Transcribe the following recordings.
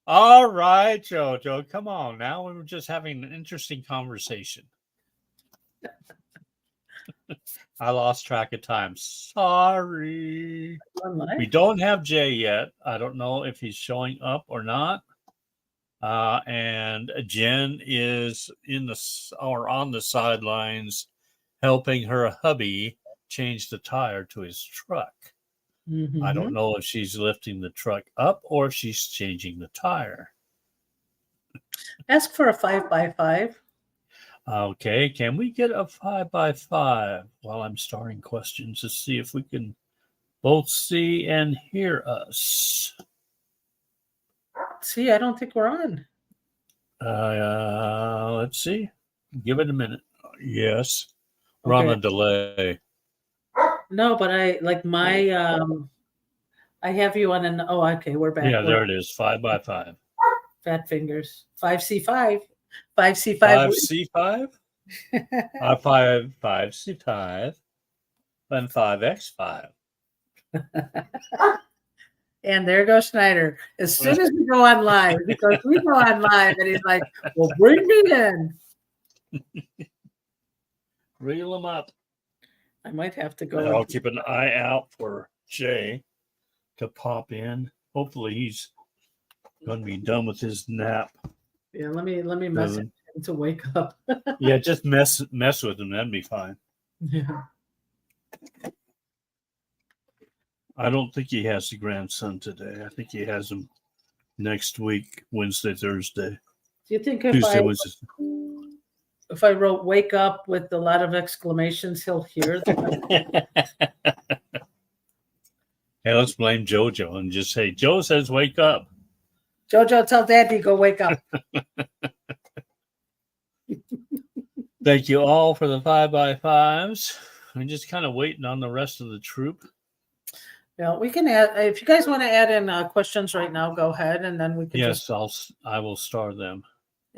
All right, Jojo, come on. Now we were just having an interesting conversation. I lost track of time. Sorry. We don't have Jay yet. I don't know if he's showing up or not. And Jen is on the sidelines helping her hubby change the tire to his truck. Mm-hmm. I don't know if she's lifting the truck up or if she's changing the tire. Ask for a 5x5. Okay, can we get a 5x5 while I'm starting questions to see if we can both see and hear us? See, I don't think we're on. Let's see. Give it a minute. Yes, we're on a delay. No, but I like my I have you on an okay, we're back. Yeah, there it is. 5x5. Fat fingers. 5C5. 5C5. 5C5? 5C5. Then 5X5. And there goes Schneider. As soon as we go on live, because we go on live, and he's like, well, bring me in. Reel him up. I might have to go. I'll keep an eye out for Jay to pop in. Hopefully he's going to be done with his nap. Yeah, let me message him to wake up. Yeah, just mess with him. That'd be fine. Yeah. I don't think he has the grandson today. I think he has him next week, Wednesday, Thursday. Do you think if I wrote "wake up" with a lot of exclamations, he'll hear that? Hey, let's blame JoJo and just say, Joe says wake up. JoJo, tell Daddy go wake up. Thank you all for the 5x5s. I'm just kind of waiting on the rest of the troop. Yeah, we can add, if you guys want to add in questions right now, go ahead, and then we can I will star them.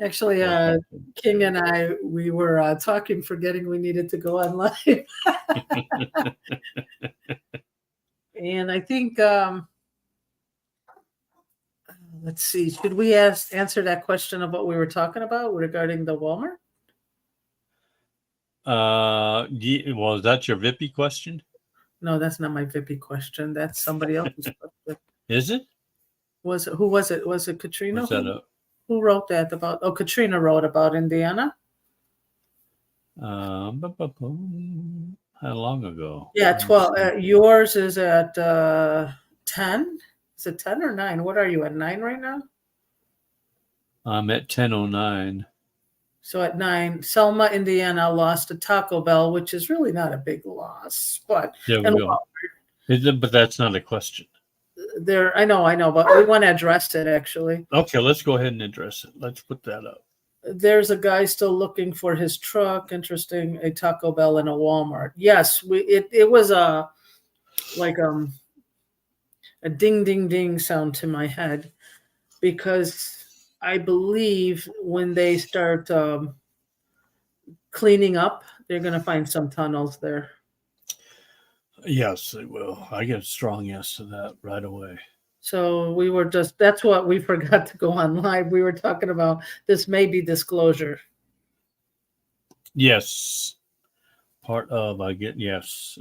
Actually, King and I, we were talking, forgetting we needed to go on live. And I think, let's see, should we answer that question of what we were talking about regarding the Walmart? Well, is that your Vippy question? No, that's not my Vippy question. That's somebody else's question. Is it? Who was it? Was it Katrina? Who wrote that about? Oh, Katrina wrote about Indiana. How long ago? Yeah, 12. Yours is at 10. Is it 10 or 9? What are you at 9 right now? I'm at 10:09. So at 9, Selma, Indiana lost to Taco Bell, which is really not a big loss, but but that's not a question. I know, but we want to address it actually. Okay, let's go ahead and address it. Let's put that up. There's a guy still looking for his truck. Interesting, a Taco Bell and a Walmart. Yes, it was a ding ding ding sound to my head, because I believe when they start cleaning up, they're going to find some tunnels there. Yes, they will. I get a strong yes to that right away. So we were that's what we forgot to go on live. We were talking about this may be disclosure. Yes. Part of, I get yes.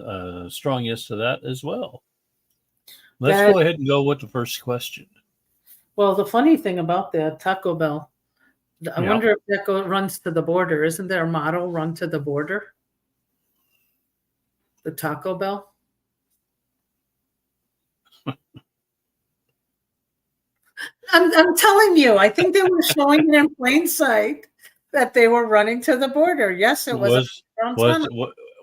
Strong yes to that as well. Let's go ahead and go with the first question. Well, the funny thing about that Taco Bell, I wonder if that runs to the border. Isn't their motto "Run to the border"? The Taco Bell. I'm telling you, I think they were showing it in plain sight that they were running to the border. Yes, it was.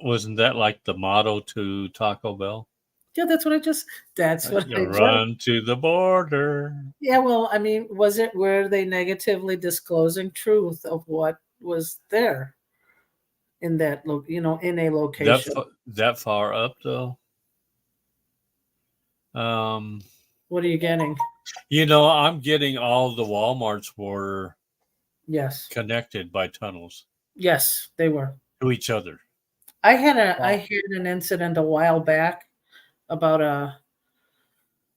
Wasn't that like the motto to Taco Bell? Yeah, that's what I run to the border. Yeah, well, I mean, were they negatively disclosing truth of what was there in that, in a location? That far up, though? What are you getting? I'm getting all the Walmarts were connected by tunnels. Yes, they were. To each other. I had an incident a while back about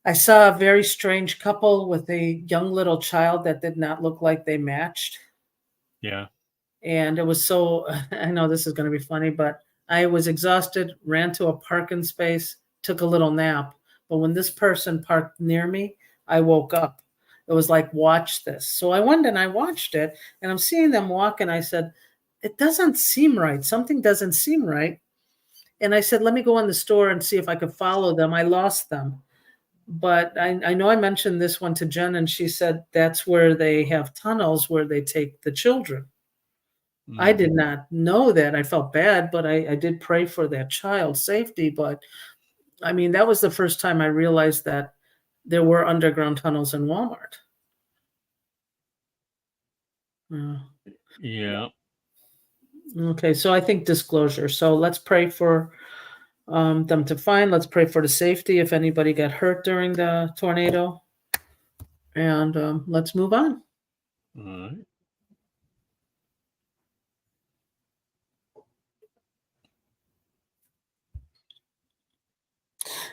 I saw a very strange couple with a young little child that did not look like they matched. Yeah. And it was so, I know this is going to be funny, but I was exhausted, ran to a parking space, took a little nap. But when this person parked near me, I woke up. It was like, watch this. So I went and I watched it, and I'm seeing them walk, and I said, it doesn't seem right. Something doesn't seem right. And I said, let me go in the store and see if I could follow them. I lost them. But I know I mentioned this one to Jen, and she said that's where they have tunnels where they take the children. I did not know that. I felt bad, but I did pray for that child's safety. But I mean, that was the first time I realized that there were underground tunnels in Walmart. Yeah. Okay, so I think disclosure. So let's pray for them to find. Let's pray for the safety if anybody got hurt during the tornado. And let's move on. All right.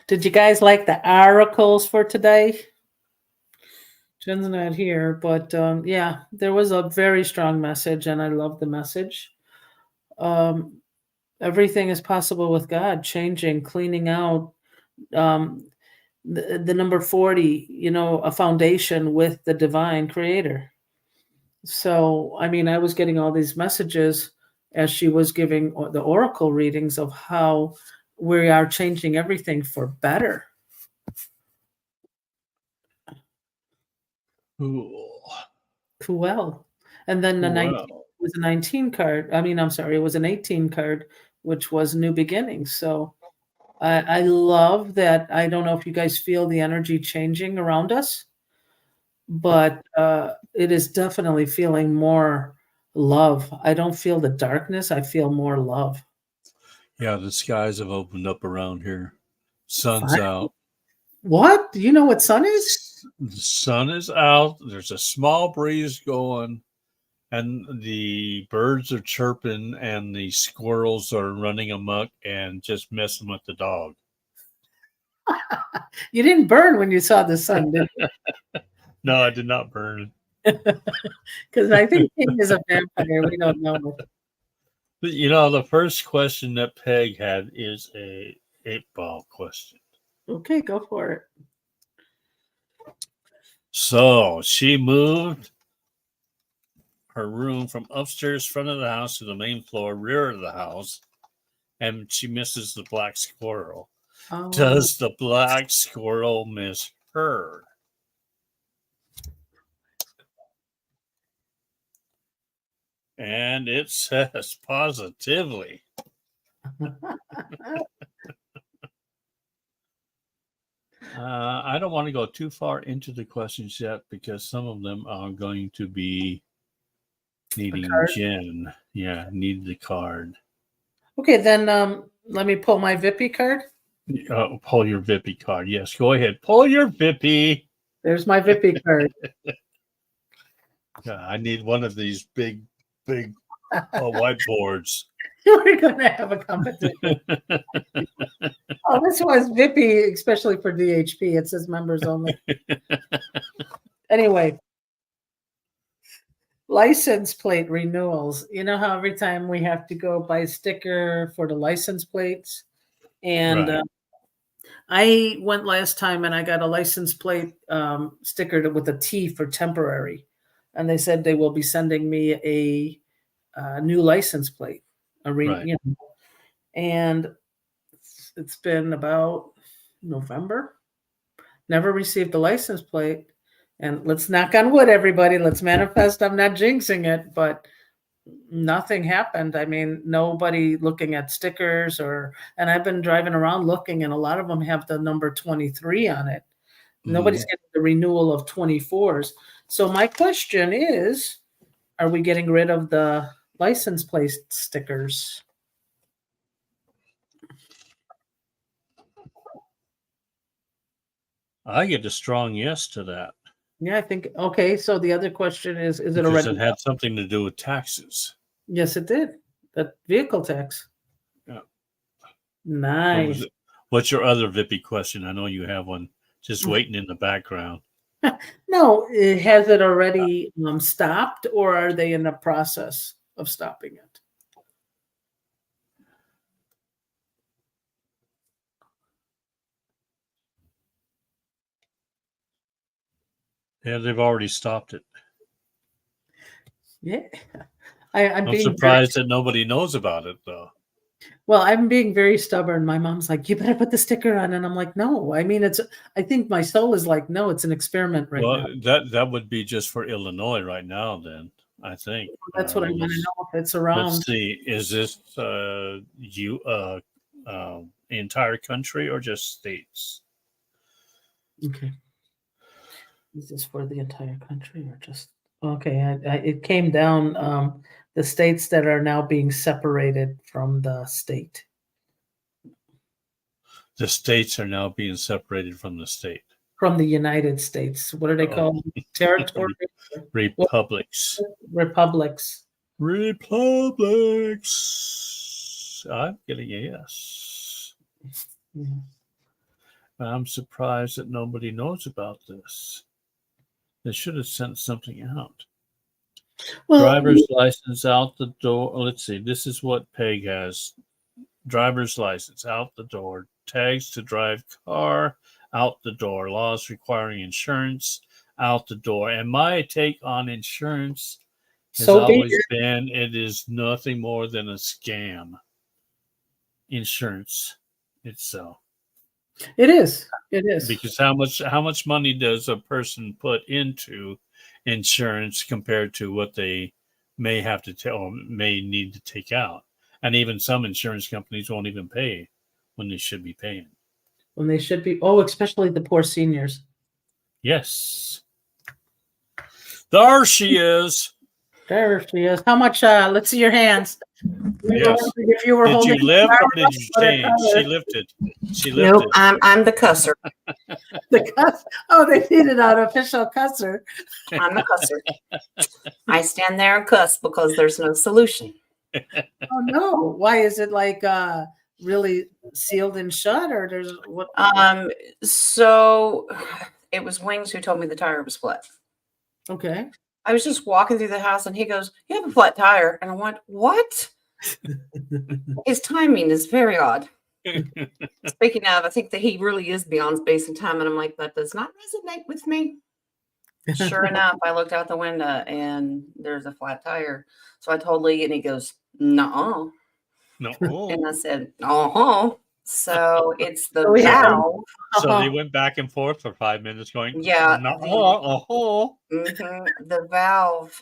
Did you guys like the oracles for today? Jen's not here, but yeah, there was a very strong message, and I love the message. Everything is possible with God, changing, cleaning out. The number 40, a foundation with the divine creator. So, I mean, I was getting all these messages as she was giving the oracle readings of how we are changing everything for better. Cool. And then the 19 was a 19 card. I mean, I'm sorry, it was an 18 card, which was new beginnings. So I love that. I don't know if you guys feel the energy changing around us, but it is definitely feeling more love. I don't feel the darkness. I feel more love. Yeah, the skies have opened up around here. Sun's out. What? Do you know what sun is? The sun is out. There's a small breeze going, and the birds are chirping, and the squirrels are running amok and just messing with the dog. You didn't burn when you saw the sun, did you? No, I did not burn. Because I think King is a vampire. We don't know. But, the first question that Peg had is a 8-ball question. Okay, go for it. So she moved her room from upstairs front of the house to the main floor rear of the house, and she misses the black squirrel. Oh. Does the black squirrel miss her? And it says positively. I don't want to go too far into the questions yet because some of them are going to be needing Jen. Yeah, need the card. Okay, then let me pull my Vippy card. Pull your Vippy card. Yes, go ahead. Pull your Vippy. There's my Vippy card. Yeah, I need one of these big whiteboards. We're going to have a competition. Oh, this was Vippy, especially for DHP. It says members only. Anyway, license plate renewals. You know how every time we have to go buy a sticker for the license plates? And right. I went last time and I got a license plate sticker with a T for temporary. And they said they will be sending me a new license plate. Right. And it's been about November. Never received a license plate. And let's knock on wood, everybody. Let's manifest. I'm not jinxing it, but nothing happened. I mean, nobody looking at stickers and I've been driving around looking, and a lot of them have the number 23 on it. Nobody's getting the renewal of 24s. So my question is, are we getting rid of the license plate stickers? I get a strong yes to that. Yeah, I think, okay, so the other question is it already? Because it had something to do with taxes. Yes, it did. That vehicle tax. Yeah. Nice. What's your other Vippy question? I know you have one just waiting in the background. No, has it already stopped, or are they in the process of stopping it? Yeah, they've already stopped it. Yeah, I'm I'm being surprised that nobody knows about it, though. Well, I'm being very stubborn. My mom's like, "You better put the sticker on," and I'm like, "No." I mean, I think my soul is like, "No, it's an experiment right now." That would be just for Illinois right now. Then I think That's what I want to know if it's around. Let's see. Is this entire country or just states? Okay. Is this for the entire country or just okay? It came down the states that are now being separated from the state. The states are now being separated from the state. From the United States. What are they called? Territory? Republics. Republics. Republics. I'm getting a yes. Yeah. I'm surprised that nobody knows about this. They should have sent something out. Well, driver's license out the door. Let's see. This is what Peg has. Driver's license out the door. Tags to drive car out the door. Laws requiring insurance out the door. And my take on insurance has always been it is nothing more than a scam. Insurance itself. It is. It is. Because how much money does a person put into insurance compared to what they may have to or may need to take out? And even some insurance companies won't even pay when they should be paying. When they should be. Oh, especially the poor seniors. Yes. There she is. There she is. How much? Let's see your hands. Yes. If you were did holding you lift or did you change? She lifted. She lifted. Nope, I'm the cusser. The cuss. Oh, they needed an official cusser. I'm the cusser. I stand there and cuss because there's no solution. Oh no! Why is it like really sealed and shut, or there's what? So it was Wings who told me the tire was flat. Okay. I was just walking through the house and he goes, "You have a flat tire," and I went, "What?" His timing is very odd. Speaking of, I think that he really is beyond space and time, and I'm like, that does not resonate with me. Sure enough, I looked out the window and there's a flat tire. So I told Lee, and he goes, "No." And I said, "Uh-huh." So it's the valve. So they went back and forth for 5 minutes going, yeah. The valve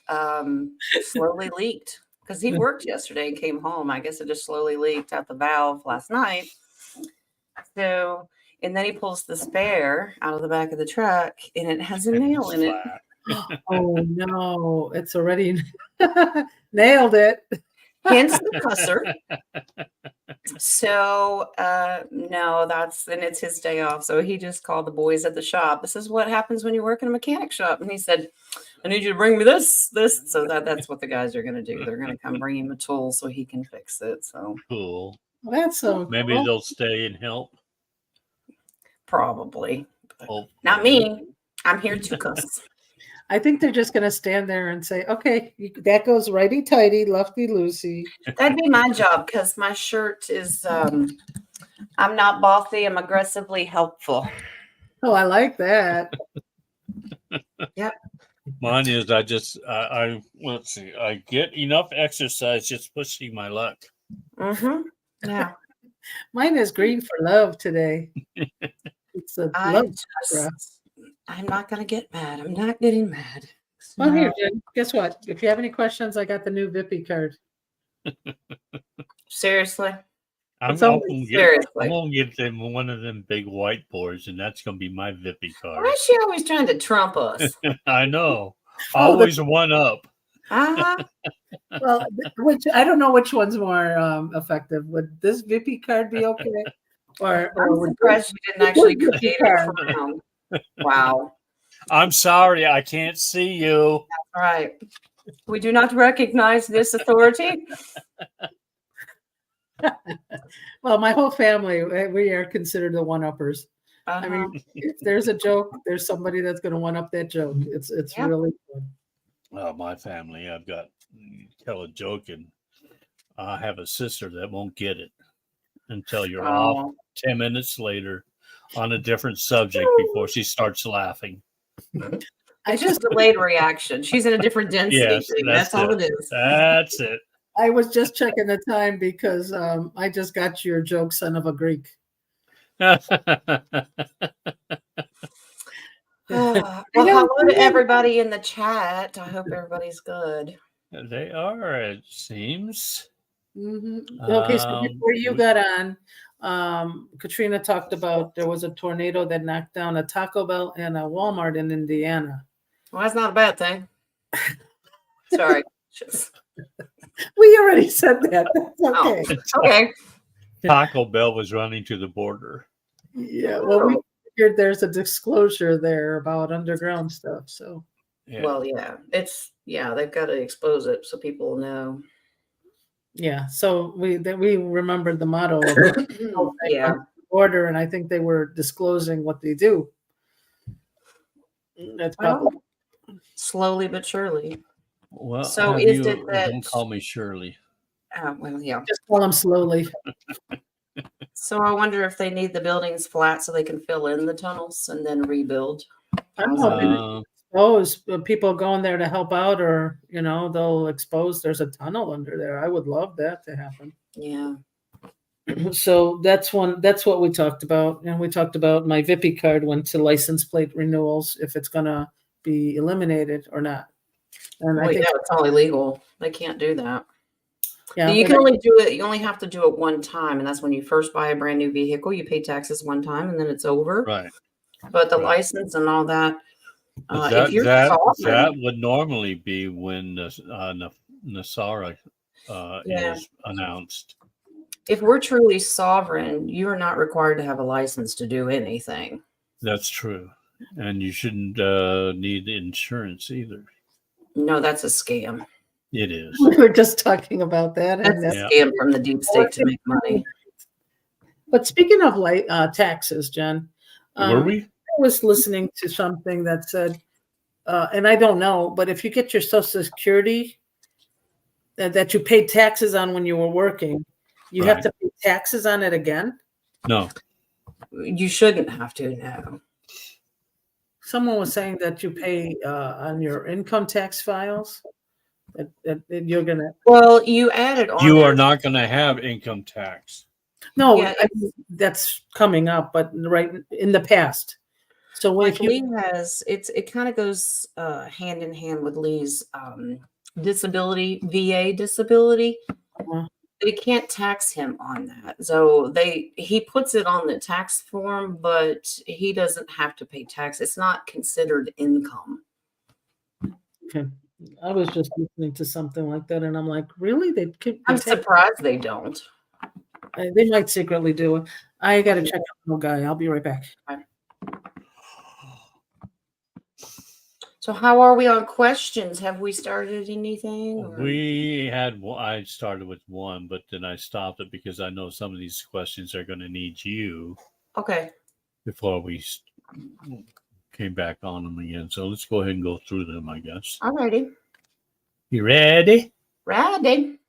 slowly leaked because he worked yesterday and came home. I guess it just slowly leaked out the valve last night. So, and then he pulls the spare out of the back of the truck and it has a nail in it. Oh no, it's already nailed it. Hence the cusser. So no, and it's his day off. So he just called the boys at the shop. This is what happens when you work in a mechanic shop. And he said, "I need you to bring me this. So that's what the guys are gonna do. They're gonna come bring him a tool so he can fix it. So cool. Well, that's so maybe cool. they'll stay and help. Probably. Not me. I'm here to cuss. I think they're just going to stand there and say, "Okay, that goes righty-tighty, lefty-loosey." That'd be my job because my shirt is, I'm not bossy. I'm aggressively helpful. Oh, I like that. Yep. Mine is let's see. I get enough exercise just pushing my luck. Mm-hmm. Yeah. Mine is green for love today. It's a love. I'm not going to get mad. I'm not getting mad. Well, here, Jen, guess what? If you have any questions, I got the new Vippy card. Seriously? I'm going to get them one of them big whiteboards, and that's going to be my Vippy card. Why is she always trying to trump us? I know. Always one up. Uh-huh. Well, I don't know which one's more effective. Would this Vippy card be okay? Or I'm surprised you didn't actually create it. Wow. I'm sorry, I can't see you. That's right. We do not recognize this authority. Well, my whole family, we are considered the one-uppers. I mean, if there's a joke, there's somebody that's going to one up that joke. It's Yep. really fun. Well, my family, I've got tell a joke, and I have a sister that won't get it until you're off 10 minutes later on a different subject before she starts laughing. I just delayed reaction. She's in a different density. Yes, thing. That's all it is. That's it. I was just checking the time because I just got your joke, son of a Greek. Well, hello to everybody in the chat. I hope everybody's good. They are, it seems. Mm-hmm. Okay, so before you got on, Katrina talked about there was a tornado that knocked down a Taco Bell and a Walmart in Indiana. Well, that's not a bad thing. Sorry. We already said that. That's okay. Oh, okay. Taco Bell was running to the border. Yeah, well, we figured there's a disclosure there about underground stuff. So, Yeah. Well, yeah, they've got to expose it so people know. Yeah, so we remembered the motto of Yeah, order, and I think they were disclosing what they do. That's probably slowly but surely. Well, so is it that? Don't call me Shirley. Well, yeah. Just call them slowly. So I wonder if they need the buildings flat so they can fill in the tunnels and then rebuild. I'm hoping people going there to help out, or they'll expose there's a tunnel under there. I would love that to happen. Yeah. So that's what we talked about, and we talked about my Vippy card went to license plate renewals, if it's gonna be eliminated or not. And I think it's all illegal. They can't do that. Yeah, you can only do it. You only have to do it one time, and that's when you first buy a brand new vehicle. You pay taxes one time, and then it's over. Right. But the license and all that. That would normally be when Nasara is announced. If we're truly sovereign, you are not required to have a license to do anything. That's true. And you shouldn't need insurance either. No, that's a scam. It is. We were just talking about that. That's a scam from the deep state to make money. But speaking of taxes, Jen, were we? I was listening to something that said, and I don't know, but if you get your Social Security that you paid taxes on when you were working, you have to pay taxes on it again? No. You shouldn't have to, no. Someone was saying that you pay on your income tax files. That you're going to. Well, you added on. You are not going to have income tax. No, that's coming up, but right in the past. So like Lee has, it kind of goes hand in hand with Lee's disability, VA disability. They can't tax him on that. So he puts it on the tax form, but he doesn't have to pay tax. It's not considered income. Okay. I was just listening to something like that, and I'm like, really? I'm surprised they don't. They might secretly do it. I got to check out the guy. I'll be right back. Okay. So how are we on questions? Have we started anything? Or? We had. I started with one, but then I stopped it because I know some of these questions are going to need you. Okay. Before we came back on them again, so let's go ahead and go through them, I guess. All righty. You ready? Ready.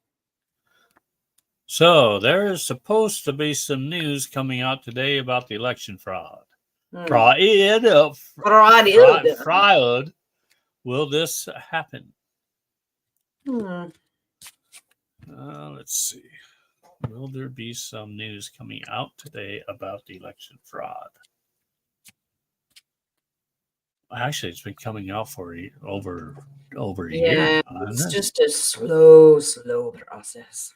So there is supposed to be some news coming out today about the election fraud. Fraud. Will this happen? Let's see. Will there be some news coming out today about the election fraud? Actually, it's been coming out for over a year. Yeah, it's just a slow process.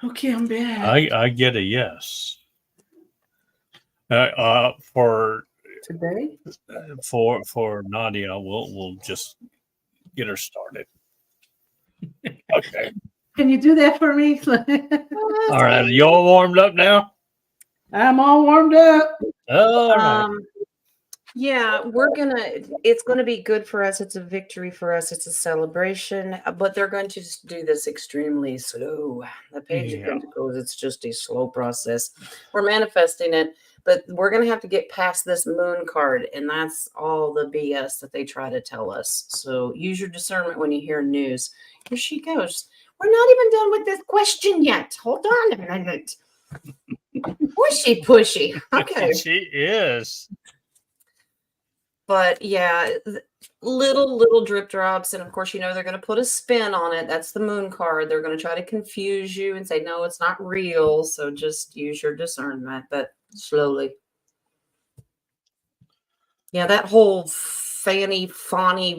Okay, I'm back. I get a yes. For today, for Nadia, we'll just get her started. Okay. Can you do that for me? All right, you all warmed up now? I'm all warmed up. All right. Yeah, it's gonna be good for us. It's a victory for us. It's a celebration, but they're going to just do this extremely slow. The Page of Yeah. Pentacles, it's just a slow process. We're manifesting it, but we're gonna have to get past this moon card, and that's all the BS that they try to tell us. So use your discernment when you hear news. Here she goes. We're not even done with this question yet. Hold on a minute. Pushy. Okay. She is. But yeah, little drip drops, and of course, they're going to put a spin on it. That's the moon card. They're going to try to confuse you and say, no, it's not real. So just use your discernment, but slowly. Yeah, that whole Fanny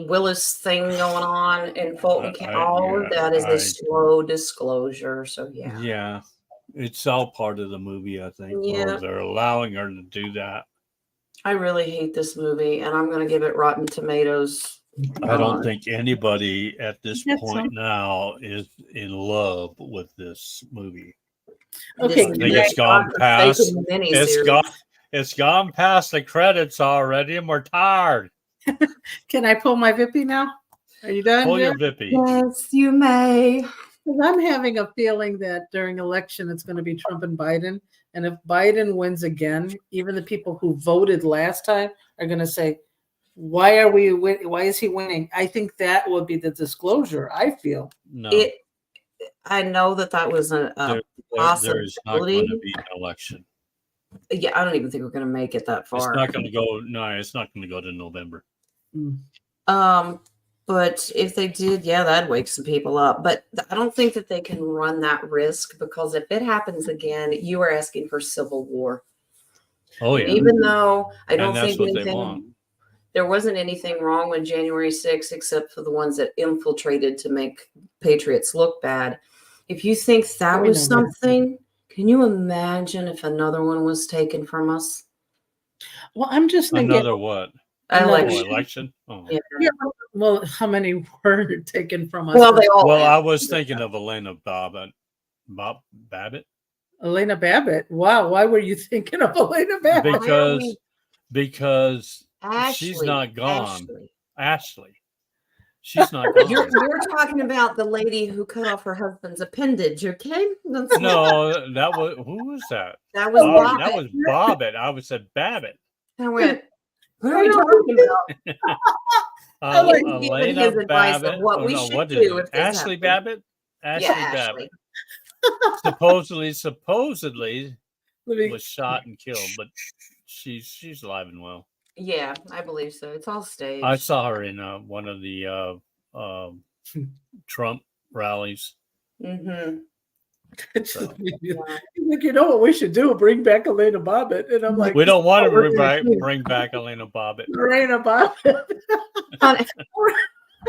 Willis thing going on in Fulton County, all of that is a slow disclosure. So yeah, it's all part of the movie, I think. Yeah, or they're allowing her to do that. I really hate this movie, and I'm going to give it Rotten Tomatoes. I don't think anybody at this point now is in love with this movie. Okay, I think it's gone past. It's gone past the credits already, and we're tired. Can I pull my Vippy now? Are you done? Pull your Vippy. Yes, you may. I'm having a feeling that during election it's going to be Trump and Biden. And if Biden wins again, even the people who voted last time are going to say, why is he winning? I think that would be the disclosure, I feel. No. I know that was a possibility. There's not going to be an election. Yeah, I don't even think we're going to make it that far. It's not going to go. No, it's not going to go to November. But if they did, that'd wake some people up. But I don't think that they can run that risk, because if it happens again, you are asking for civil war. Oh yeah. Even though I don't think there wasn't anything wrong with January 6th, except for the ones that infiltrated to make patriots look bad. If you think that was something, can you imagine if another one was taken from us? Well, I'm just thinking. Another what? Election. Oh. Yeah. Well, how many were taken from us? Well, I was thinking of Elena Babbitt. Elena Babbitt. Wow. Why were you thinking of Elena Babbitt? Because Ashley, she's not gone. Ashley. She's not gone. You're talking about the lady who cut off her husband's appendage, okay? No, that was who was that? That was Babbitt. That was Babbitt. I was said Babbitt. I went, what are you talking about? Elena Babbitt. What we should do if Ashley Babbitt? Ashley Babbitt. Supposedly was shot and killed, but she's alive and well. Yeah, I believe so. It's all staged. I saw her in one of the Trump rallies. Mm-hmm. So. Like, you know what we should do? Bring back Elena Babbitt. And I'm like, we don't want to bring back Elena Babbitt. Elena Babbitt.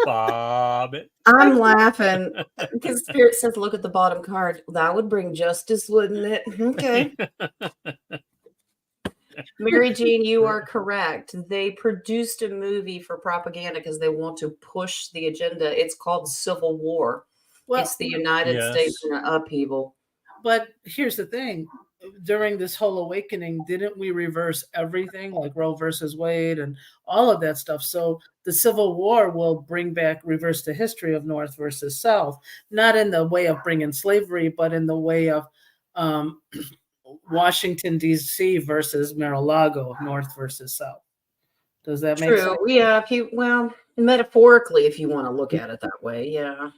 Babbitt. I'm laughing because Spirit says, look at the bottom card. That would bring justice, wouldn't it? Okay. Mary Jean, you are correct. They produced a movie for propaganda because they want to push the agenda. It's called Civil War. Well, it's the United States in an upheaval. But here's the thing. During this whole awakening, didn't we reverse everything, like Roe versus Wade and all of that stuff? So the Civil War will reverse the history of North versus South, not in the way of bringing slavery, but in the way of Washington, D.C. versus Mar-a-Lago, North versus South. Does that make sense? Yeah. Metaphorically, if you want to look at it that way, yeah.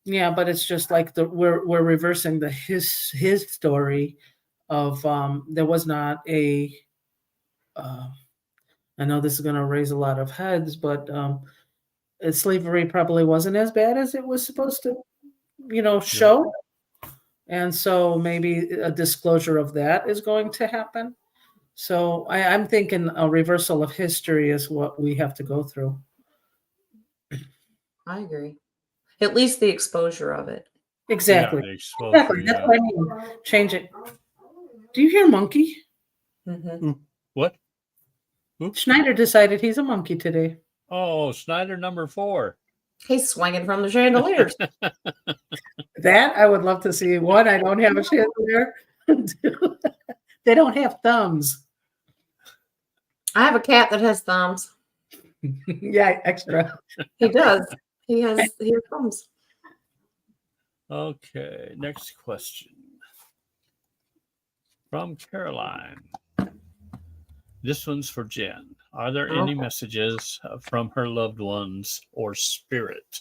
Yeah, but it's just like we're reversing his story of there was not a. I know this is going to raise a lot of heads, but slavery probably wasn't as bad as it was supposed to, show. And so maybe a disclosure of that is going to happen. So I'm thinking a reversal of history is what we have to go through. I agree. At least the exposure of it. Exactly. Yeah, exactly. That's what I mean. Change it. Do you hear monkey? Mm-hmm. What? Schneider decided he's a monkey today. Oh, Schneider number 4. He's swinging from the chandeliers. That I would love to see. One, I don't have a chandelier. They don't have thumbs. I have a cat that has thumbs. Yeah, extra. He does. He has thumbs. Okay, next question from Caroline. This one's for Jen. Are there any messages from her loved ones or spirit?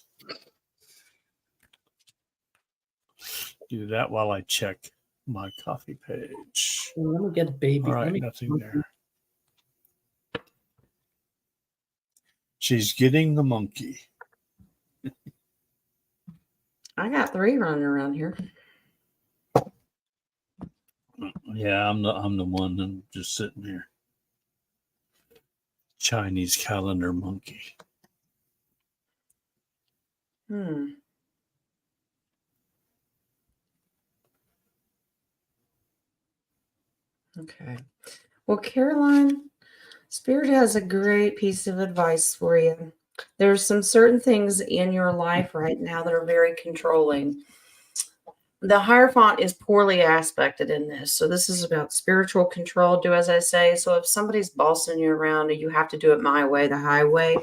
Do that while I check my coffee page. Let me get a baby. All right, nothing there. She's getting the monkey. I got 3 running around here. Yeah, I'm the one and just sitting here. Chinese calendar monkey. Okay. Well, Caroline, Spirit has a great piece of advice for you. There's some certain things in your life right now that are very controlling. The Hierophant is poorly aspected in this. So this is about spiritual control, do as I say. So if somebody's bossing you around and you have to do it my way, the highway,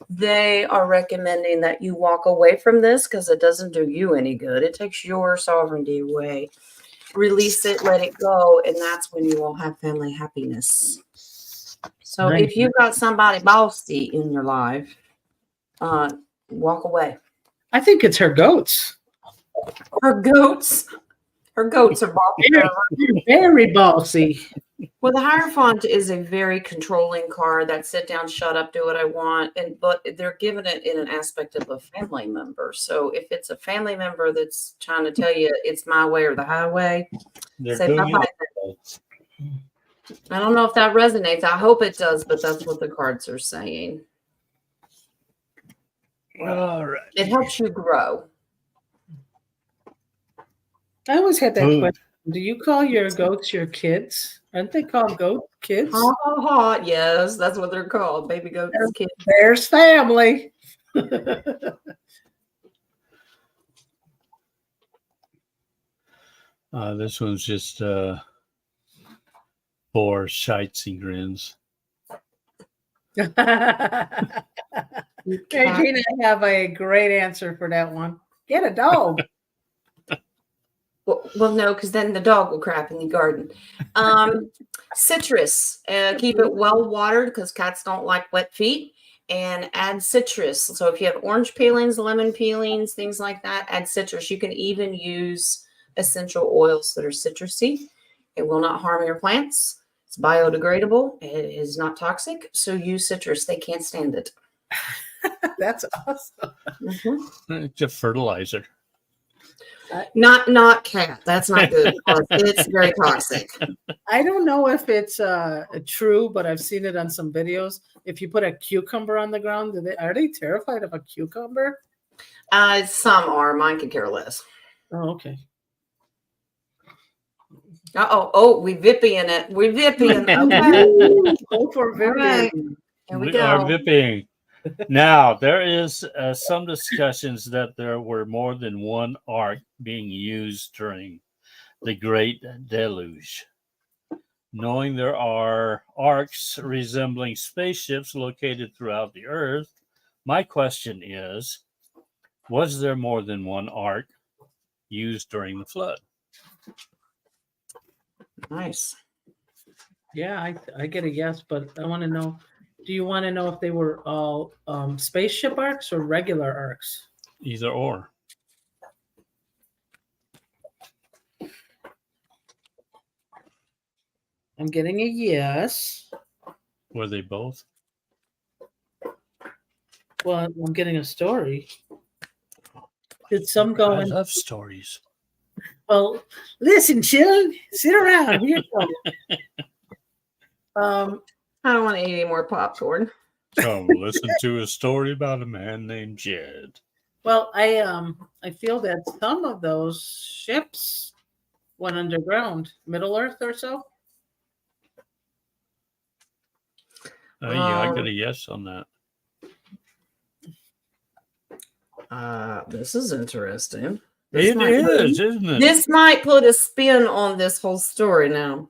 they are recommending that you walk away from this because it doesn't do you any good. It takes your sovereignty away. Release it, let it go, and that's when you will have family happiness. So if you've got somebody bossy in your life, walk away. I think it's her goats. Her goats are bossy. Very bossy. Well, the Hierophant is a very controlling card that sit down, shut up, do what I want. But they're giving it in an aspect of a family member. So if it's a family member that's trying to tell you it's my way or the highway, say bye-bye. I don't know if that resonates. I hope it does, but that's what the cards are saying. All right. It helps you grow. I always had that question. Do you call your goats your kids? Aren't they called goat kids? Yes, that's what they're called. Baby goats kids. There's family. This one's just for shites and grins. Regina, I have a great answer for that one. Get a dog. Well, no, because then the dog will crap in the garden. Citrus, keep it well watered because cats don't like wet feet. And add citrus. So if you have orange peelings, lemon peelings, things like that, add citrus. You can even use essential oils that are citrusy. It will not harm your plants. It's biodegradable. It is not toxic. So use citrus. They can't stand it. That's awesome. It's a fertilizer. Not cat. That's not good. It's very toxic. I don't know if it's true, but I've seen it on some videos. If you put a cucumber on the ground, are they terrified of a cucumber? Some are. Mine could care less. Oh, okay. Oh, we Vippy in it. We Vippy in it. Okay. Go for Vippy. Right. Here we go. Are Vipping. Now, there is some discussions that there were more than one ark being used during the Great Deluge. Knowing there are arks resembling spaceships located throughout the earth, my question is, was there more than one ark used during the flood? Nice. Yeah, I get a yes, but I want to know, do you want to know if they were all spaceship arcs or regular arcs? Either or. I'm getting a yes. Were they both? Well, I'm getting a story. Did some go I in? love stories. Well, listen, children, sit around. Here you go. I don't want to eat any more popcorn. Come listen to a story about a man named Jed. Well, I feel that some of those ships went underground, Middle Earth or so. Yeah, I got a yes on that. This is interesting. It is, isn't it? This might put a spin on this whole story now.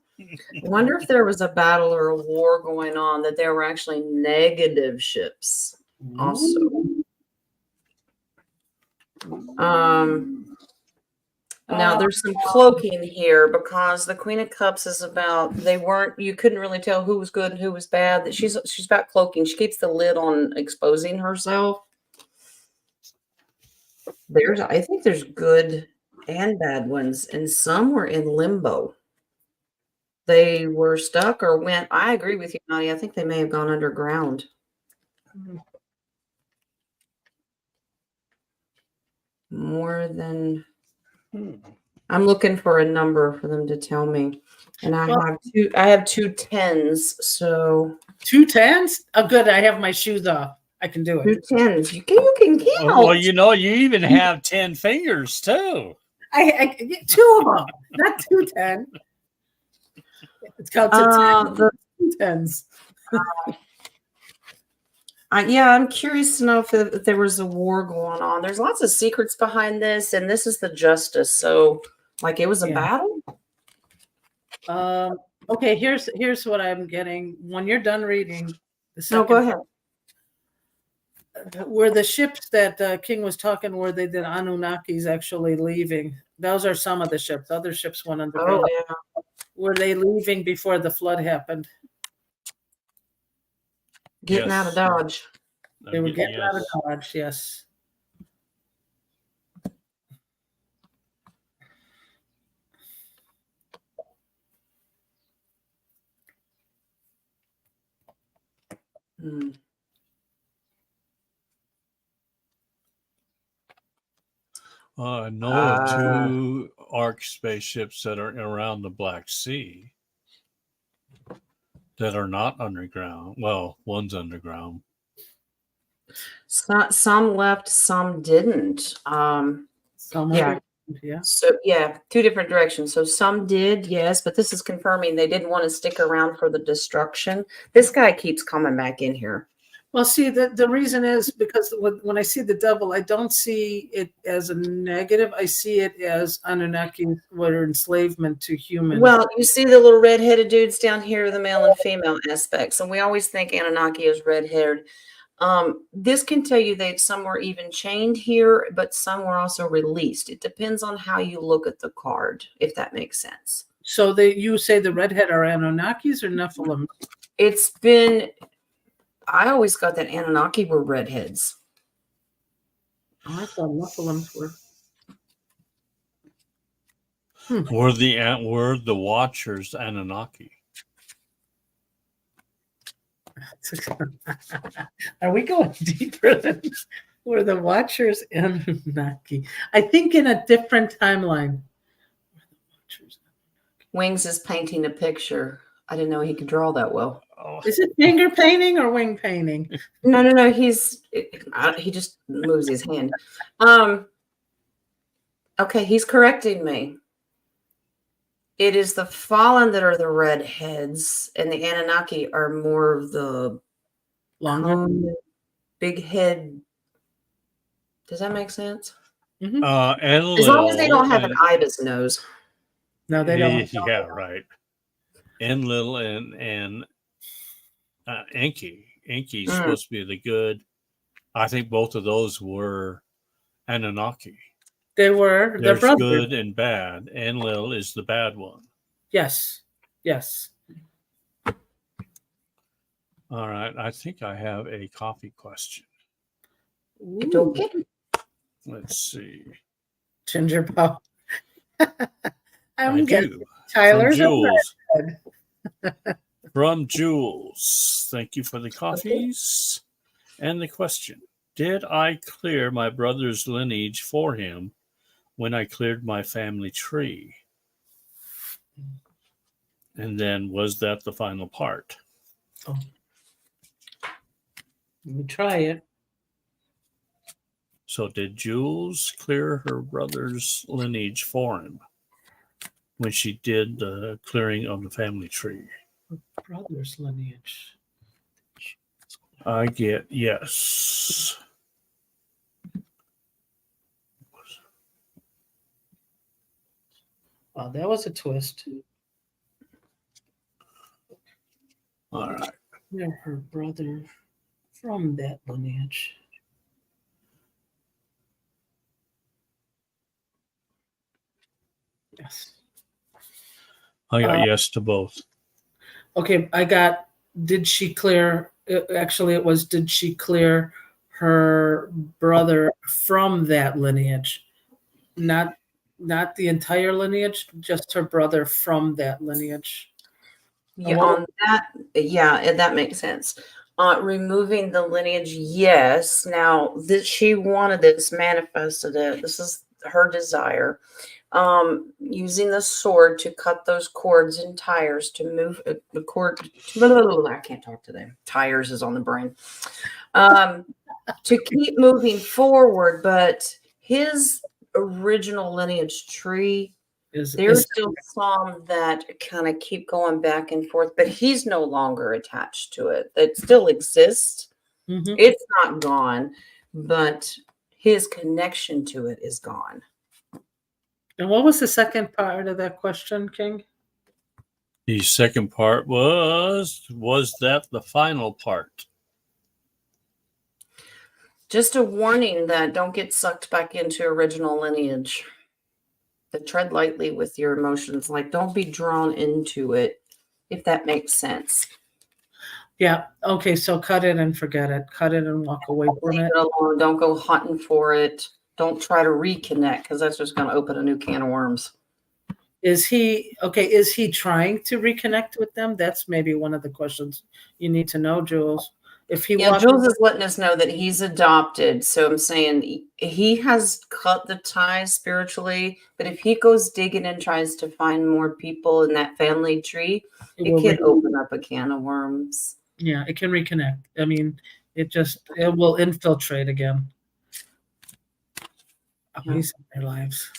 Wonder if there was a battle or a war going on that there were actually negative ships also. Now there's some cloaking here because the Queen of Cups is about, you couldn't really tell who was good and who was bad. That she's about cloaking. She keeps the lid on exposing herself. I think there's good and bad ones, and some were in limbo. They were stuck or went. I agree with you, Nadia. I think they may have gone underground. More than. I'm looking for a number for them to tell me, and I have two 10s. So 2 10s? Oh, good. I have my shoes off. I can do it. 2 10s. You can count. Well, you even have 10 fingers too. I get 2 of them, not 2 10. It's called 2 10s. Yeah, I'm curious to know if there was a war going on. There's lots of secrets behind this, and this is the justice. So, like, it was a battle. Okay, here's what I'm getting. When you're done reading, Go ahead. Were the ships that King was talking, were they the Anunnakis actually leaving? Those are some of the ships. Other ships went underground. Oh, yeah. Were they leaving before the flood happened? Getting out of Dodge. They were getting out of Dodge, yes. I know of 2 Ark spaceships that are around the Black Sea that are not underground. Well, one's underground. Some left, some didn't. Yeah. So 2 different directions. So some did, yes, but this is confirming they didn't want to stick around for the destruction. This guy keeps coming back in here. Well, see, the reason is because when I see the devil, I don't see it as a negative. I see it as Anunnaki, what are enslavement to humans. Well, you see the little red-headed dudes down here, the male and female aspects, and we always think Anunnaki is red-haired. This can tell you that some were even chained here, but some were also released. It depends on how you look at the card, if that makes sense. So you say the redhead are Anunnakis or Nephilim? I always got that Anunnaki were redheads. Oh, I thought Nephilims were. Were the Watchers Anunnaki? Are we going deeper than were the Watchers Anunnaki? I think in a different timeline. Wings is painting a picture. I didn't know he could draw that well. Is it finger painting or wing painting? No. He just moves his hand. Okay, he's correcting me. It is the fallen that are the redheads, and the Anunnaki are more of the longer, big head. Does that make sense? Mm-hmm. As long as they don't have an ibis nose. No, they don't. Yeah, right. Enlil and Enki. Enki's supposed to be the good. I think both of those were Anunnaki. They were. There's good and bad. Enlil is the bad one. Yes. All right. I think I have a coffee question. Okay. Let's see. Ginger pop. I do. Tyler's from Jules. From Jules. Thank you for the coffees. And the question. Did I clear my brother's lineage for him when I cleared my family tree? And then was that the final part? Oh. Let me try it. So did Jules clear her brother's lineage for him when she did the clearing of the family tree? Her brother's lineage. I get yes. Oh, that was a twist. All right. They're her brother from that lineage. Yes. I got yes to both. Okay, I got, did she clear, actually it was, did she clear her brother from that lineage? Not the entire lineage, just her brother from that lineage. Yeah, on that, yeah, that makes sense. Removing the lineage, yes. Now, she wanted this, manifested it. This is her desire. Using the sword to cut those cords and tires to move the cord. I can't talk today. Tires is on the brain. To keep moving forward, but his original lineage tree, there's still some that kind of keep going back and forth, but he's no longer attached to it. It still exists. Mm-hmm. It's not gone, but his connection to it is gone. And what was the second part of that question, King? The second part was that the final part? Just a warning that don't get sucked back into original lineage. That tread lightly with your emotions. Like, don't be drawn into it, if that makes sense. Yeah. Okay. So cut it and forget it. Cut it and walk away from Leave it. it alone. Don't go hunting for it. Don't try to reconnect, because that's just going to open a new can of worms. Is he okay? Is he trying to reconnect with them? That's maybe one of the questions you need to know, Jules. If he Jules is letting us know that he's adopted. So I'm saying he has cut the ties spiritually, but if he goes digging and tries to find more people in that family tree, it can open up a can of worms. Yeah, it can reconnect. I mean, it will infiltrate again. Amazing their lives.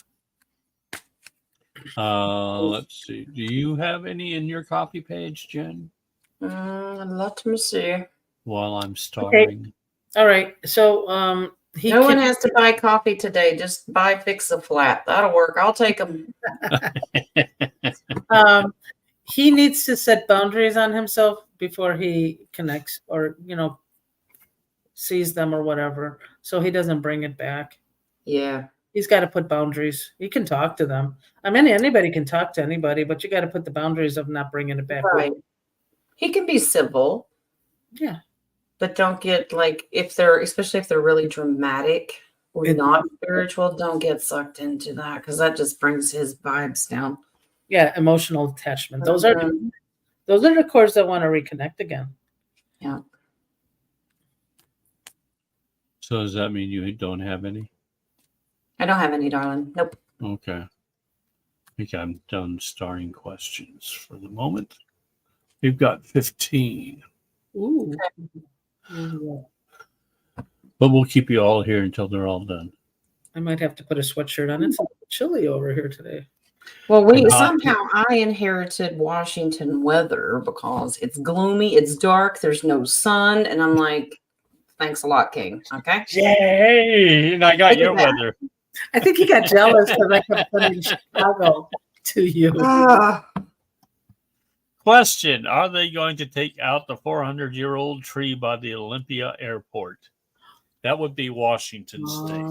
Let's see. Do you have any in your copy page, Jen? Let me see. While I'm starring. Okay. All right. So no one has to buy coffee today. Just buy Fix a Flat. That'll work. I'll take them. He needs to set boundaries on himself before he connects or sees them or whatever, so he doesn't bring it back. Yeah. He's got to put boundaries. He can talk to them. I mean, anybody can talk to anybody, but you got to put the boundaries of not bringing it back. Right. He can be civil. Yeah. But don't get especially if they're really dramatic or not spiritual, don't get sucked into that, because that just brings his vibes down. Yeah, emotional attachment. Those are the cords that want to reconnect again. Yeah. So does that mean you don't have any? I don't have any, darling. Nope. Okay. I think I'm done starring questions for the moment. We've got 15. Ooh. But we'll keep you all here until they're all done. I might have to put a sweatshirt on. It's chilly over here today. Well, somehow I inherited Washington weather because it's gloomy, it's dark, there's no sun, and I'm like, thanks a lot, King. Okay. Yay! And I got your weather. I think he got jealous because I kept putting Chicago to you. Question: are they going to take out the 400-year-old tree by the Olympia Airport? That would be Washington State.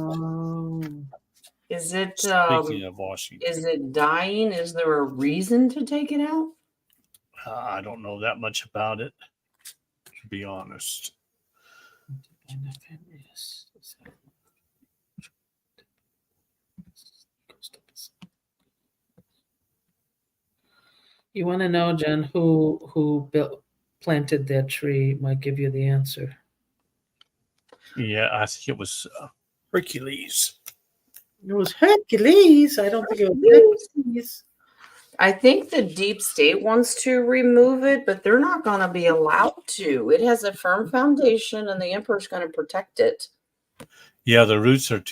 Is it? Speaking of Washington, is it dying? Is there a reason to take it out? I don't know that much about it, to be honest. You want to know, Jen, who planted that tree? Might give you the answer. Yeah, I think it was Hercules. It was Hercules. I don't think it was Hercules. I think the deep state wants to remove it, but they're not going to be allowed to. It has a firm foundation, and the emperor's going to protect it. Yeah, the roots are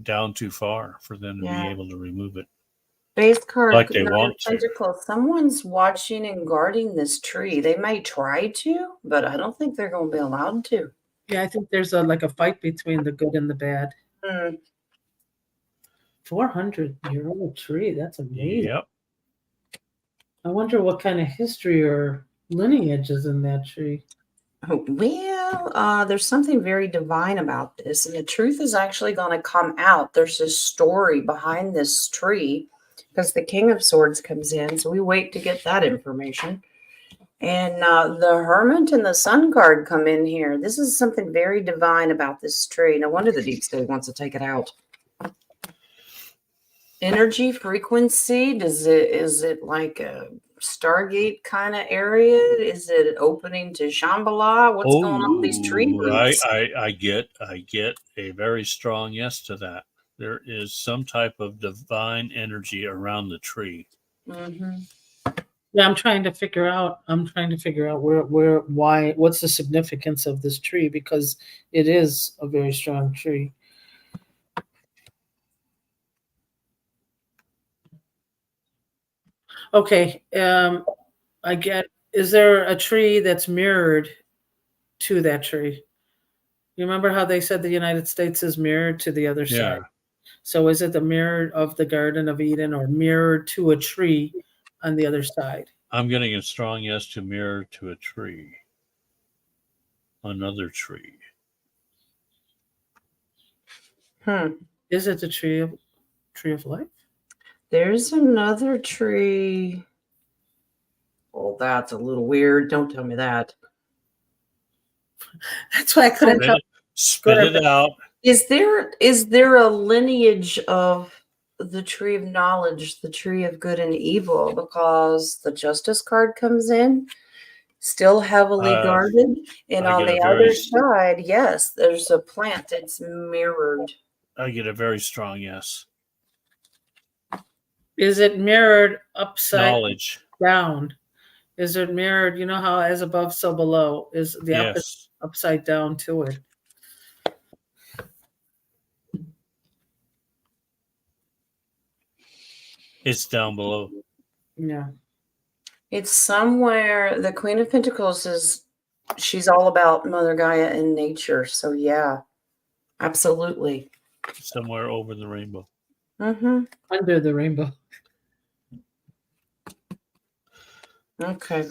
down too far for them to be able to remove it. Base card, like they want to. Someone's watching and guarding this tree. They may try to, but I don't think they're going to be allowed to. Yeah, I think there's a fight between the good and the bad. 400-year-old tree. That's amazing. Yep. I wonder what kind of history or lineage is in that tree. Well, there's something very divine about this, and the truth is actually going to come out. There's this story behind this tree because the King of Swords comes in, so we wait to get that information. And the Hermit and the Sun card come in here. This is something very divine about this tree. No wonder the Deep State wants to take it out. Energy frequency, is it like a Stargate kind of area? Is it opening to Shambhala? What's going on with these tree roots? I get a very strong yes to that. There is some type of divine energy around the tree. Mm-hmm. Yeah, I'm trying to figure out why, what's the significance of this tree, because it is a very strong tree. Okay, I get, is there a tree that's mirrored to that tree? You remember how they said the United States is mirrored to the other side? So is it the mirror of the Garden of Eden or mirrored to a tree on the other side? I'm getting a strong yes to mirror to a tree. Another tree. Is it the tree of life? There's another tree. Oh, that's a little weird. Don't tell me that. That's why I couldn't tell. Spit it out. Is there a lineage of the tree of knowledge, the tree of good and evil? Because the Justice card comes in, still heavily guarded, and on the other side, yes, there's a plant that's mirrored. I get a very strong yes. Is it mirrored upside knowledge down? Is it mirrored? You know how as above, so below is the opposite upside down to it. It's down below. Yeah. It's somewhere. The Queen of Pentacles she's all about Mother Gaia and nature. So yeah, absolutely. Somewhere over the rainbow. Mm-hmm. Under the rainbow. Okay.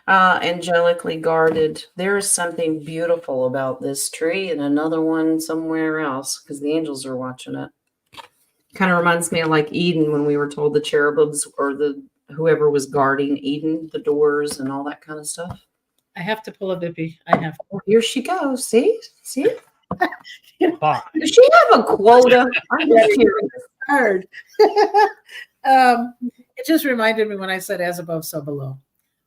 Angelically guarded. There is something beautiful about this tree and another one somewhere else because the angels are watching it. Kind of reminds me of like Eden when we were told the cherubims or the whoever was guarding Eden, the doors and all that kind of stuff. I have to pull a Bippy. I have to. Oh, here she goes. See? Bye. Does she have a quota? I'm just curious. Hard. It just reminded me when I said as above, so below.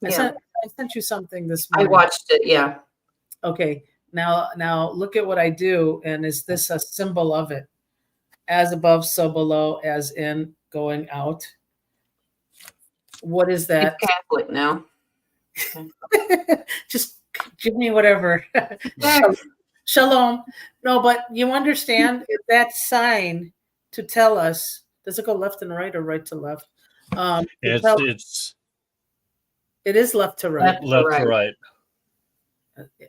I sent you something this morning. I watched it, yeah. Okay. Now look at what I do. And is this a symbol of it? As above, so below, as in going out. What is that? It's Catholic now. Just give me whatever. Shalom. No, but you understand that sign to tell us, does it go left and right or right to left? It is left to right. Left to right.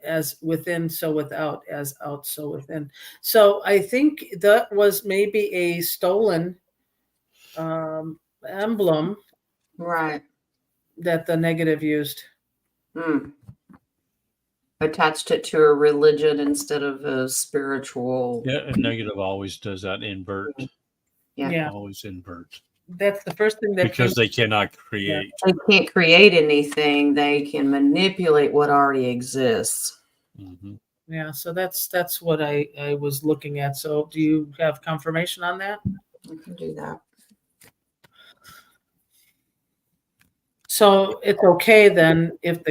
As within, so without, as out, so within. So I think that was maybe a stolen emblem. Right. That the negative used. Attached it to a religion instead of a spiritual. Yeah, a negative always does that, invert. Yeah. Always invert. That's the first thing that because they cannot create. They can't create anything. They can manipulate what already exists. Mm-hmm. Yeah, so that's what I was looking at. So do you have confirmation on that? I can do that. So it's okay then if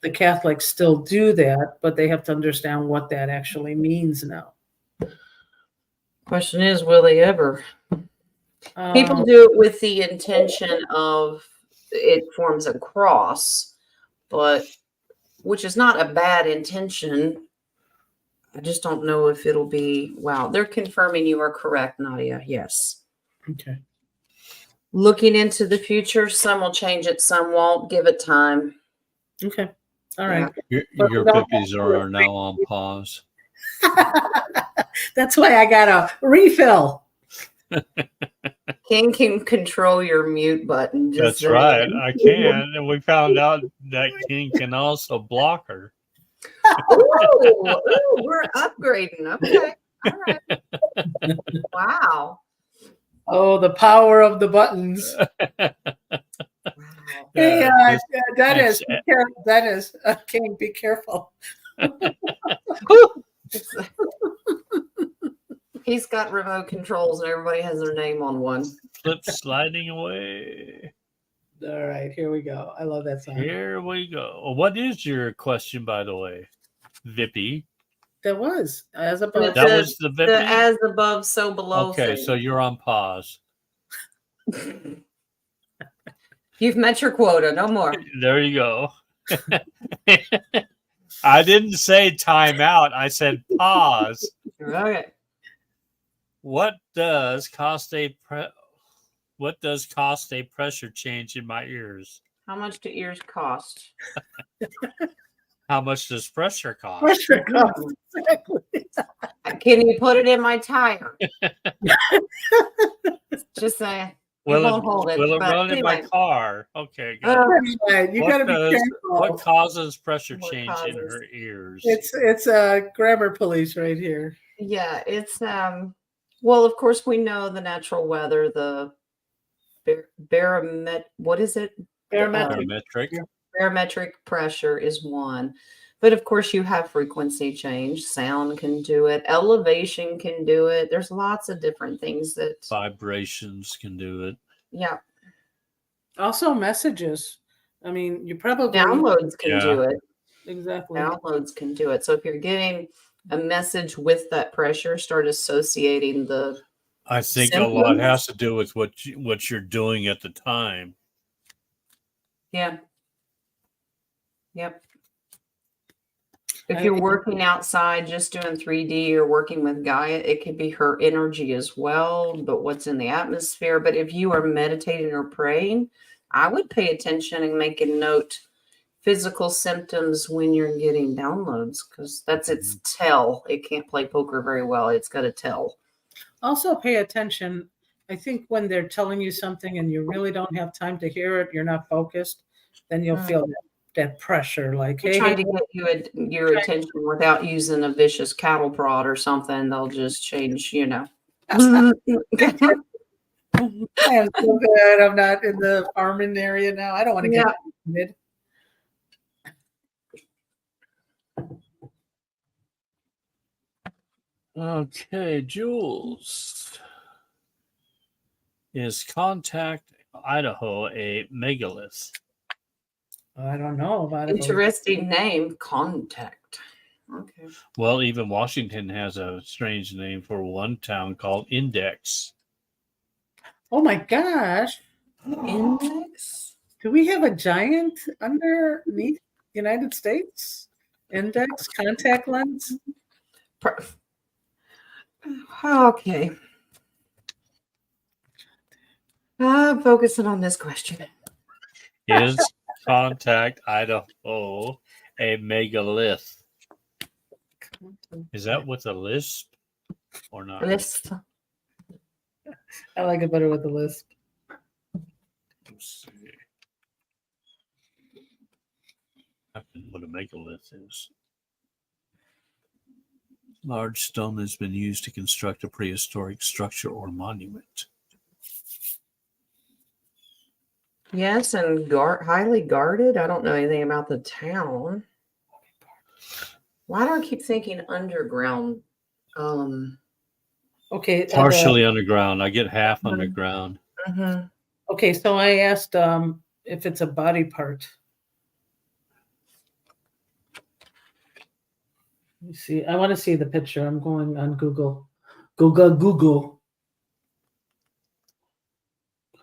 the Catholics still do that, but they have to understand what that actually means now. Question is, will they ever? People do it with the intention of it forms a cross, but which is not a bad intention. I just don't know if it'll be, wow. They're confirming you are correct, Nadia. Yes. Okay. Looking into the future, some will change it, some won't. Give it time. Okay. All right. Your Bippies are now on pause. That's why I got a refill. King can control your mute button. That's right. I can. And we found out that King can also block her. Ooh, we're upgrading. Okay. All right. Wow. Oh, the power of the buttons. Wow. Hey, Dennis, King, be careful. He's got remote controls and everybody has their name on one. Flip sliding away. All right, here we go. I love that song. Here we go. What is your question, by the way, Vippy? That was as above. That was the Vippy? The as above, so below. Okay, thing. so you're on pause. You've met your quota. No more. There you go. I didn't say time out. I said pause. Okay. What does cost a pressure change in my ears? How much do ears cost? How much does pressure cost? Pressure cost. Exactly. Can you put it in my tire? Just saying. Will won't hold it, will it but run in my anyway. car? Okay, good. Anyway, you got to be careful. What causes pressure What change in causes? her ears? It's grammar police right here. Yeah, it's well, of course we know the natural weather, the what is it? Barometric. Barometric pressure is one. But of course you have frequency change. Sound can do it. Elevation can do it. There's lots of different things that Vibrations can do it. yeah. Also messages. I mean, you probably Downloads can Yeah. do it. exactly. Downloads can do it. So if you're getting a message with that pressure, start associating the I think a symptoms. lot has to do with what you're doing at the time. Yeah. Yep. If you're working outside, just doing 3D or working with Gaia, it could be her energy as well, but what's in the atmosphere. But if you are meditating or praying, I would pay attention and make a note physical symptoms when you're getting downloads, because that's its tell. It can't play poker very well. It's got to tell. Also pay attention. I think when they're telling you something and you really don't have time to hear it, you're not focused, then you'll feel that pressure. Like, They're hey, trying to get your attention without using a vicious cattle prod or something. They'll just change, I am so good. I'm not in the farming area now. I don't want to get mid. Okay, Jules. Is Contact Idaho a megalith? I don't know about it. Interesting name, Contact. Okay. Well, even Washington has a strange name for one town called Index. Oh my gosh. Index? Do we have a giant underneath the United States? Index contact lens? Okay. I'm focusing on this question. Is Contact Idaho a megalith? Is that with a lisp or not? Lisp. I like it better with the lisp. Let's see. What a megalith is. Large stone has been used to construct a prehistoric structure or monument. Yes, and highly guarded. I don't know anything about the town. Why do I keep thinking underground? Okay. Partially underground. I get half underground. Mm-hmm. Okay, so I asked if it's a body part. Let me see. I want to see the picture. I'm going on Google. Google.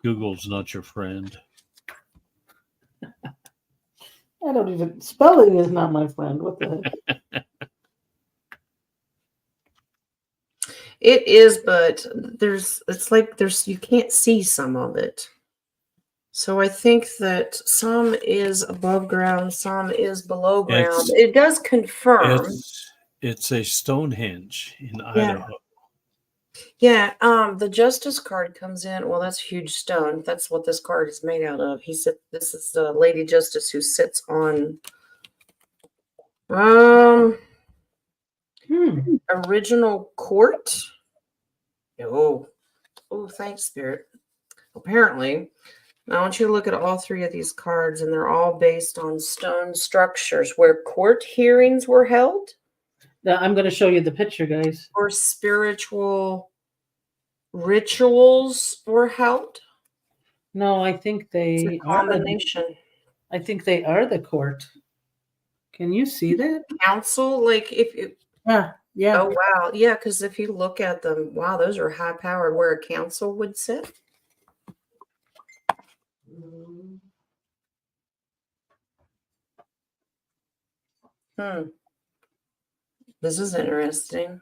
Google's not your friend. I don't even, spelling is not my friend. What the heck? It is, but you can't see some of it. So I think that some is above ground, some is below ground. It does confirm. It's a Stonehenge in Idaho. Yeah, the justice card comes in. Well, that's a huge stone. That's what this card is made out of. He said this is the Lady Justice who sits on original court. Oh, thanks, Spirit. Apparently, I want you to look at all three of these cards, and they're all based on stone structures where court hearings were held. Now, I'm going to show you the picture, guys. Or spiritual rituals were held. No, I think they are. Combination. I think they are the court. Can you see that? Council, like if it. Yeah. Oh wow, yeah. Because if you look at them, wow, those are high powered. Where a council would sit. This is interesting.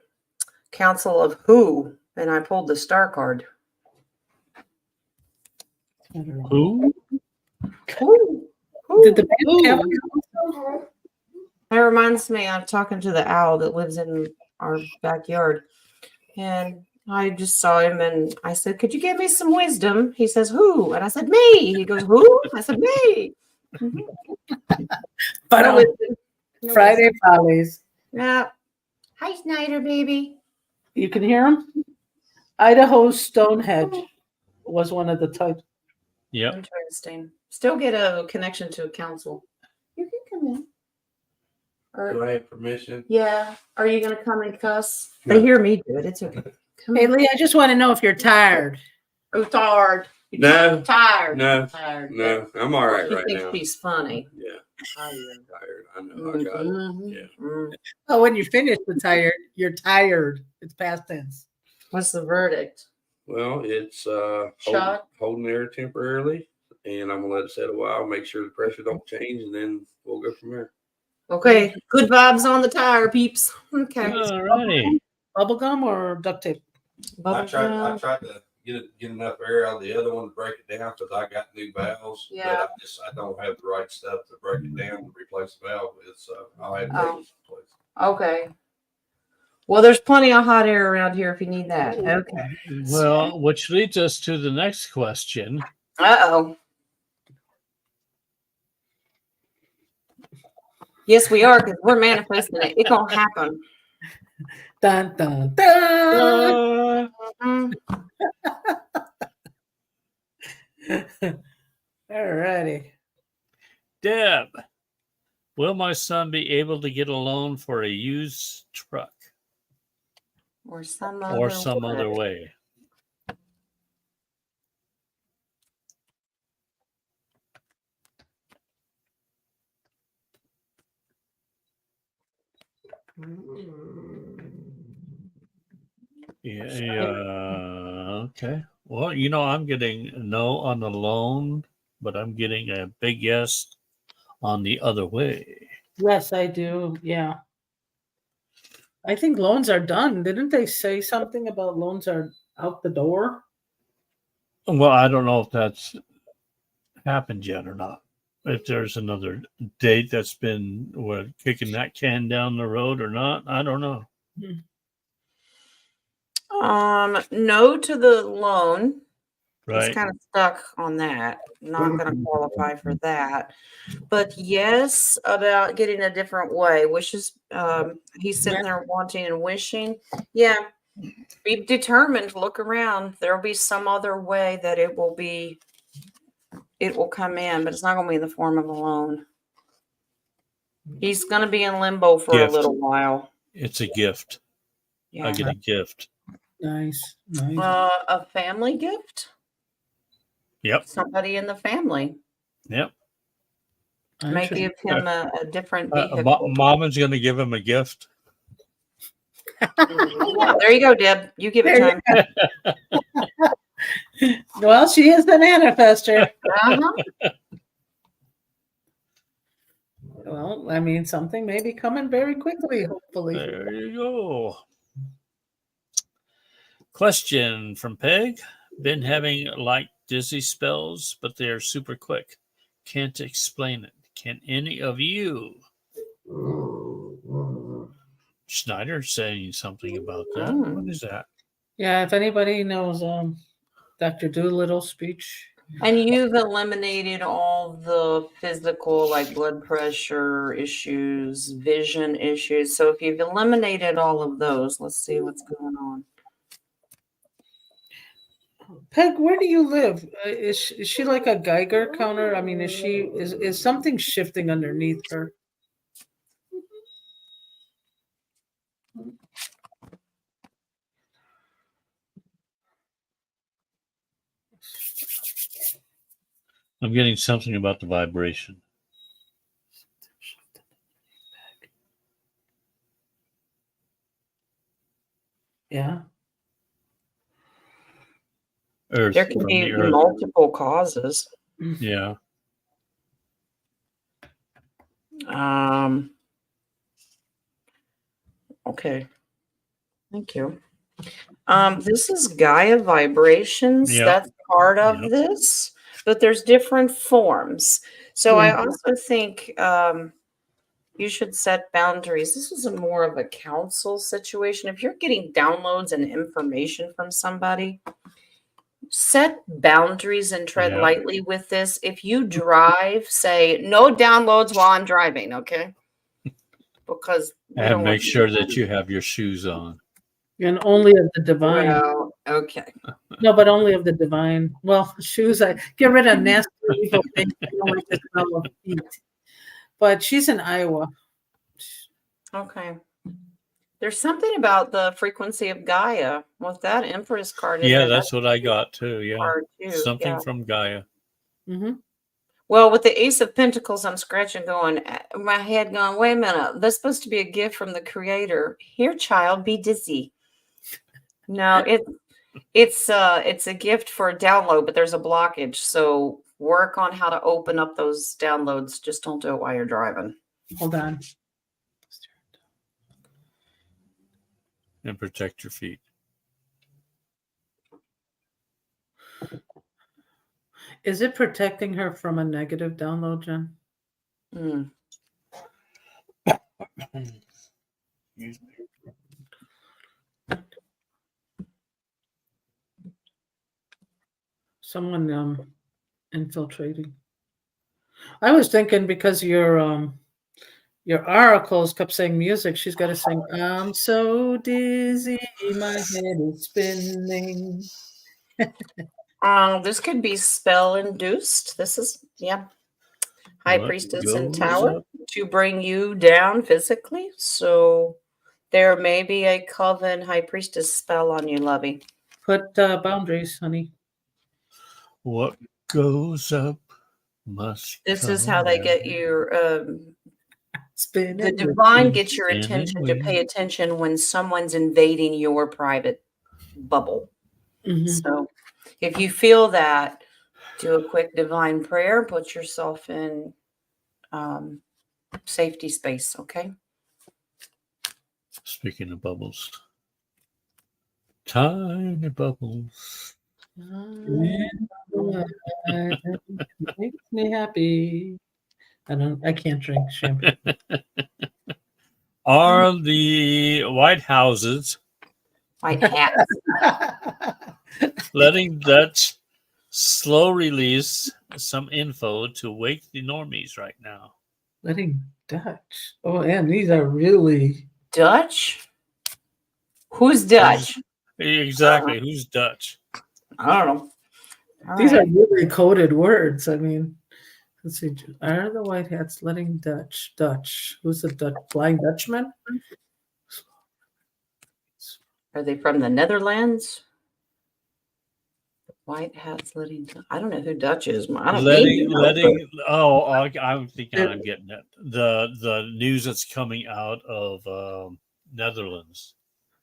Council of who? And I pulled the star card. Who? Did the band have a council? That reminds me, I'm talking to the owl that lives in our backyard. And I just saw him and I said, could you give me some wisdom? He says, who? And I said, me. He goes, who? I said, me. But Friday Follies. Yeah. Hi, Snyder, baby. You can hear him? Idaho's Stonehenge was one of the types. Yep. Interesting. Still get a connection to a council. You can come in. Do I have permission? Yeah. Are you going to come and cuss? No. They hear me do it. It's okay. Hey, Lee, I just want to know if you're tired. Oh, tired. No. Tired. No. Tired. No. I'm all right right now. She's funny. Yeah. Tired. I know. I got it. Yeah. Oh, when you finish the tired, you're tired. It's past tense. What's the verdict? Well, it's holding there temporarily, and I'm gonna let it set a while, make sure the pressure don't change, and then we'll go from there. Okay. Good vibes on the tire, peeps. Okay. All righty. Bubble gum or duct tape? I tried to get enough air out of the other one to break it down because I got new valves. Yeah. But I don't have the right stuff to break it down to replace the valve with, so I'll have to replace it. Okay. Well, there's plenty of hot air around here if you need that. Okay. Well, which leads us to the next question. Uh-oh. Yes, we are, because we're manifesting it. It's gonna happen. Dun, dun, dun. All righty. Deb, will my son be able to get a loan for a used truck? Or some other way? Yeah. Okay. Well, I'm getting a no on the loan, but I'm getting a big yes on the other way. Yes, I do. Yeah. I think loans are done. Didn't they say something about loans are out the door? Well, I don't know if that's happened yet or not. If there's another date that's been kicking that can down the road or not, I don't know. No to the loan. Right. He's kind of stuck on that. Not going to qualify for that. But yes, about getting a different way. Wishes. He's sitting there wanting and wishing. Yeah. Be determined. Look around. There'll be some other way that it will come in, but it's not going to be in the form of a loan. He's going to be in limbo for a little while. It's a gift. Yeah. I get a gift. Nice. A family gift? Yep. Somebody in the family. Yep. May give him a different vehicle. Mama's going to give him a gift. Yeah, there you go, Deb. You give it to him. Well, she is the manifester. Well, I mean, something may be coming very quickly, hopefully. There you go. Question from Peg. Been having like dizzy spells, but they are super quick. Can't explain it. Can any of you? Schneider saying something about that. What is that? Yeah, if anybody knows Dr. Doolittle's speech. And you've eliminated all the physical, like blood pressure issues, vision issues. So if you've eliminated all of those, let's see what's going on. Peg, where do you live? Is she like a Geiger counter? I mean, is something shifting underneath her? I'm getting something about the vibration. Yeah. Earth There can from be the earth. multiple causes. Yeah. Okay. Thank you. This is Gaia vibrations. Yep. That's part of Yep. this, but there's different forms. So I Yeah. also think you should set boundaries. This is more of a counsel situation. If you're getting downloads and information from somebody, set boundaries and tread Yep. lightly with this. If you drive, say no downloads while I'm driving, okay? Because we And don't want make sure that you have your shoes on. And only of the divine. Well, okay. No, but only of the divine. Well, shoes, I get rid of nasty evil things. I don't like the smell of feet. But she's in Iowa. Okay. There's something about the frequency of Gaia with that Empress card in Yeah, there. that's what I got too. Yeah. Card too. Something Yeah. from Gaia. Mm-hmm. Well, with the Ace of Pentacles, I'm scratching going, my head going, wait a minute, that's supposed to be a gift from the Creator. Here, child, be dizzy. No, it's a gift for a download, but there's a blockage. So work on how to open up those downloads. Just don't do it while you're driving. Hold on. And protect your feet. Is it protecting her from a negative download, Jen? Mm. Someone infiltrating. I was thinking because your oracles kept saying music, she's got to sing, I'm so dizzy, my head is spinning. This could be spell induced. This is, yeah. High What Priestess and goes Tower up? to bring you down physically. So there may be a Coven High Priestess spell on you, Lovey. Put boundaries, honey. What goes up must This is come how they down. get your Spin the it. divine gets your Spinning attention to pay wheel. attention when someone's invading your private bubble. Mhm. So if you feel that, do a quick divine prayer, put yourself in safety space, okay? Speaking of bubbles. Tiny bubbles. Makes me happy. I can't drink champagne. Are the White Houses White hats. letting Dutch slow release some info to wake the normies right now? Letting Dutch. Oh, and these are really Dutch? Who's Dutch? Exactly. Who's Dutch? I don't know. All these right. are really coded words. I mean, let's see. Are the White Hats letting Dutch? Who's the Dutch? Flying Dutchman? Are they from the Netherlands? White hats letting. I don't know who Dutch is. I don't letting. Oh, I'm thinking I'm getting it. The news that's coming out of Netherlands.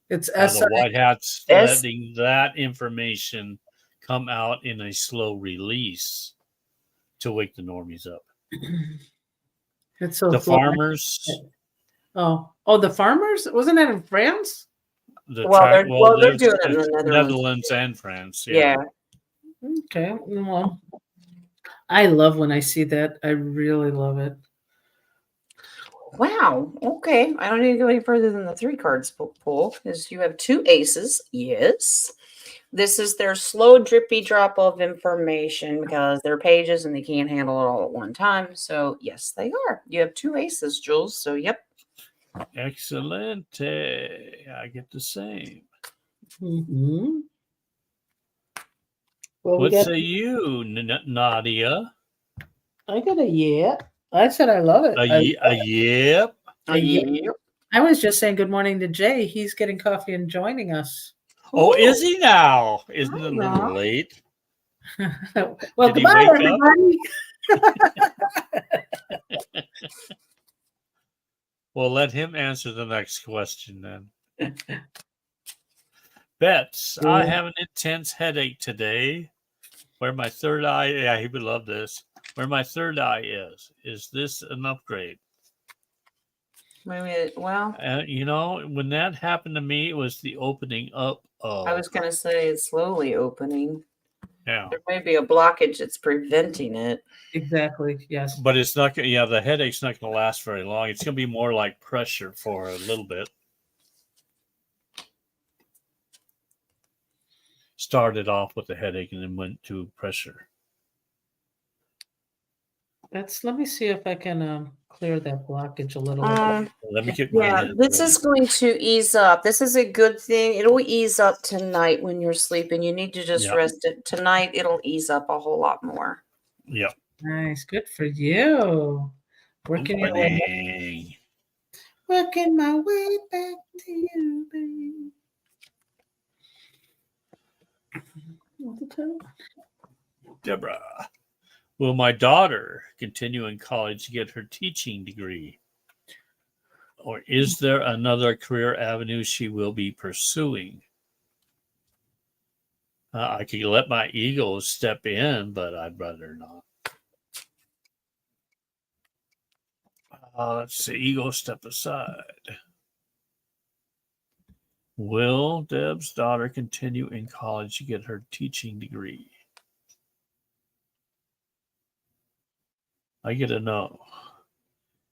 It's The White Hats S- letting that information come out in a slow release to wake the normies up. It's so The slow. farmers. Oh, the farmers? Wasn't that in France? They're doing it in the Netherlands and France. Yeah. Okay. Well, I love when I see that. I really love it. Wow. Okay. I don't need to go any further than the 3 cards pull because you have 2 aces. Yes. This is their slow, drippy drop of information because they're pages and they can't handle it all at one time. So, yes, they are. You have 2 aces, Jules. So, yep. Excellent. I get the same. Mm-hmm. Well, What say you, Nadia? I got a yeah. I said I love it. Yep. Yep. I was just saying good morning to Jay. He's getting coffee and joining us. Oh, is he now? Isn't it a Hi, little Rob. late? Well, Did he goodbye, wake up? everybody. Well, let him answer the next question then. Bets, I have an intense headache today. Where my third eye, yeah, he would love this. Where my third eye is this an upgrade? Maybe, well, You know, when that happened to me, it was the opening up of. I was going to say it's slowly opening. Yeah. There may be a blockage that's preventing it. Exactly. Yes. But it's not going to, yeah, the headache's not going to last very long. It's going to be more like pressure for a little bit. Started off with a headache and then went to pressure. Let me see if I can clear that blockage a little bit. Let me get my Yeah, head this ready. is going to ease up. This is a good thing. It'll ease up tonight when you're sleeping. You need to just Yep. rest it. Tonight, it'll ease up a whole lot more. Yep. Nice. Good for you. Working your way. Working my way back to you, babe. Deborah, will my daughter continue in college to get her teaching degree? Or is there another career avenue she will be pursuing? I could let my ego step in, but I'd rather not. Let's see, ego step aside. Will Deb's daughter continue in college to get her teaching degree? I get a no.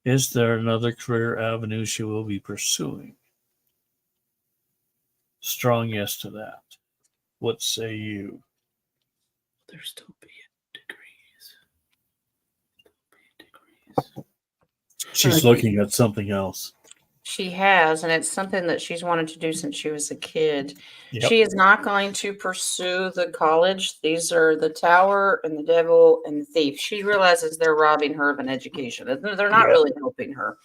Is there another career avenue she will be pursuing? Strong yes to that. What say you? There's still being degrees. She's looking at something else. She has, and it's something that she's wanted to do since she was a kid. Yep. She is not going to pursue the college. These are the Tower and the Devil and the Thief. She realizes they're robbing her of an education. They're not really helping her.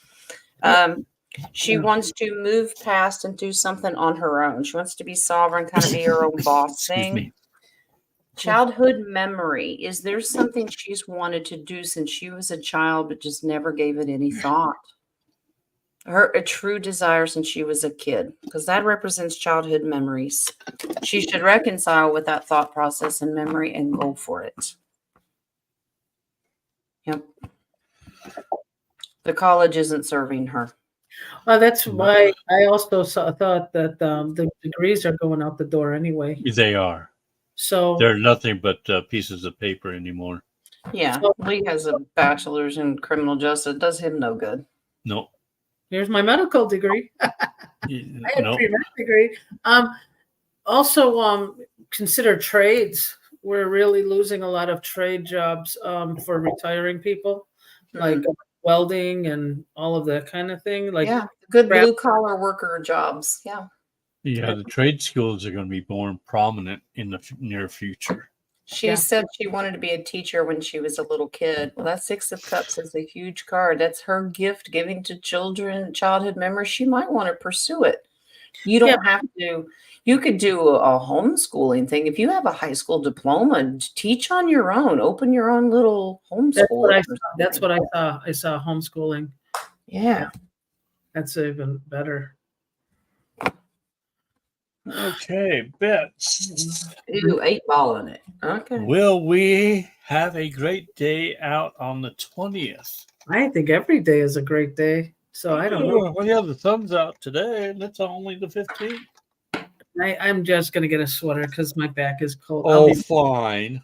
She wants to move past and do something on her own. She wants to be sovereign, kind of be her own boss thing. Excuse me. Childhood memory. Is there something she's wanted to do since she was a child, but just never gave it any thought? A true desire since she was a kid, because that represents childhood memories. She should reconcile with that thought process and memory and go for it. Yep. The college isn't serving her. Well, that's why I also thought that the degrees are going out the door anyway. They are. So they're nothing but pieces of paper anymore. Yeah, Lee has a bachelor's in criminal justice. It does him no good. No. Here's my medical degree. I had a pre-med degree. Also, consider trades. We're really losing a lot of trade jobs for retiring people, like welding and all of that kind of thing. Like good blue collar worker jobs. Yeah. Yeah, the trade schools are going to be more prominent in the near future. She said she wanted to be a teacher when she was a little kid. Well, that 6 of Cups is a huge card. That's her gift giving to children, childhood memories. She might want to pursue it. You don't have to. You could do a homeschooling thing. If you have a high school diploma, teach on your own. Open your own little homeschool. That's what I saw. I saw homeschooling. Yeah. That's even better. Okay, bets. Ooh, 8-ball in it. Okay. Will we have a great day out on the 20th? I think every day is a great day. So I don't know. Well, yeah, the sun's out today, and it's only the 15th. I'm just going to get a sweater because my back is cold. Oh, fine.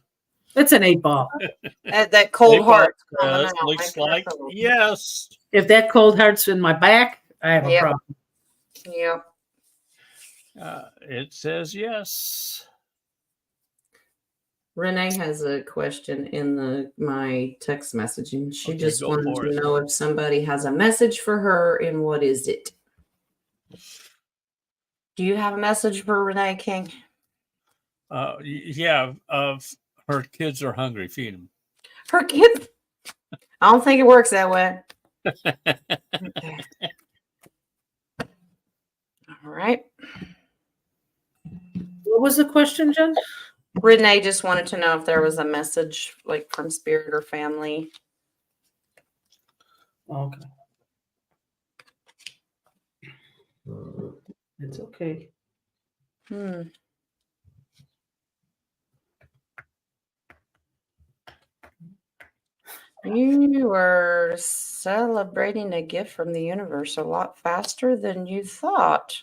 It's an 8-ball. That cold heart coming out. Looks like yes. If that cold heart's in my back, I have a Yep. problem. Yep. It says yes. Renee has a question in my text messaging. She Okay, just go wanted for to it. know if somebody has a message for her and what is it? Do you have a message for Renee King? Yeah. Her kids are hungry. Feed them. Her kids? I don't think it works that way. Okay. All right. What was the question, Jen? Renee just wanted to know if there was a message like from spirit or family. Okay. It's okay. You were celebrating a gift from the universe a lot faster than you thought.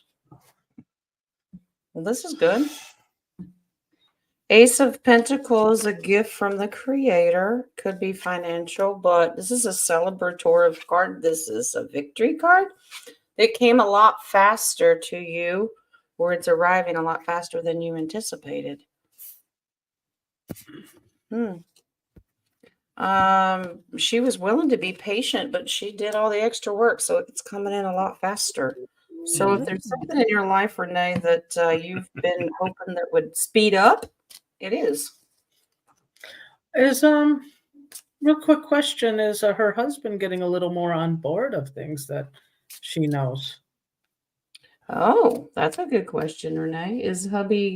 Well, this is good. Ace of Pentacles, a gift from the Creator. Could be financial, but this is a celebratory card. This is a victory card. It came a lot faster to you, or it's arriving a lot faster than you anticipated. She was willing to be patient, but she did all the extra work, so it's coming in a lot faster. So if there's something in your life, Renee, that you've been hoping that would speed up, it is. Is real quick question, is her husband getting a little more on board of things that she knows? Oh, that's a good question, Renee. Is hubby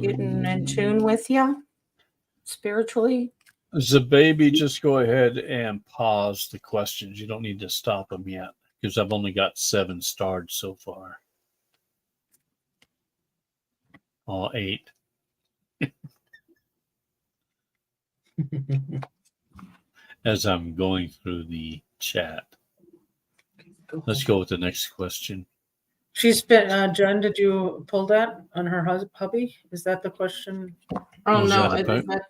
getting in tune with you spiritually? The baby, just go ahead and pause the questions. You don't need to stop them yet because I've only got 7 starred so far. All 8. As I'm going through the chat. Let's go with the next question. She's been, Jen, did you pull that on her hubby? Is that the question? Oh, Was no. that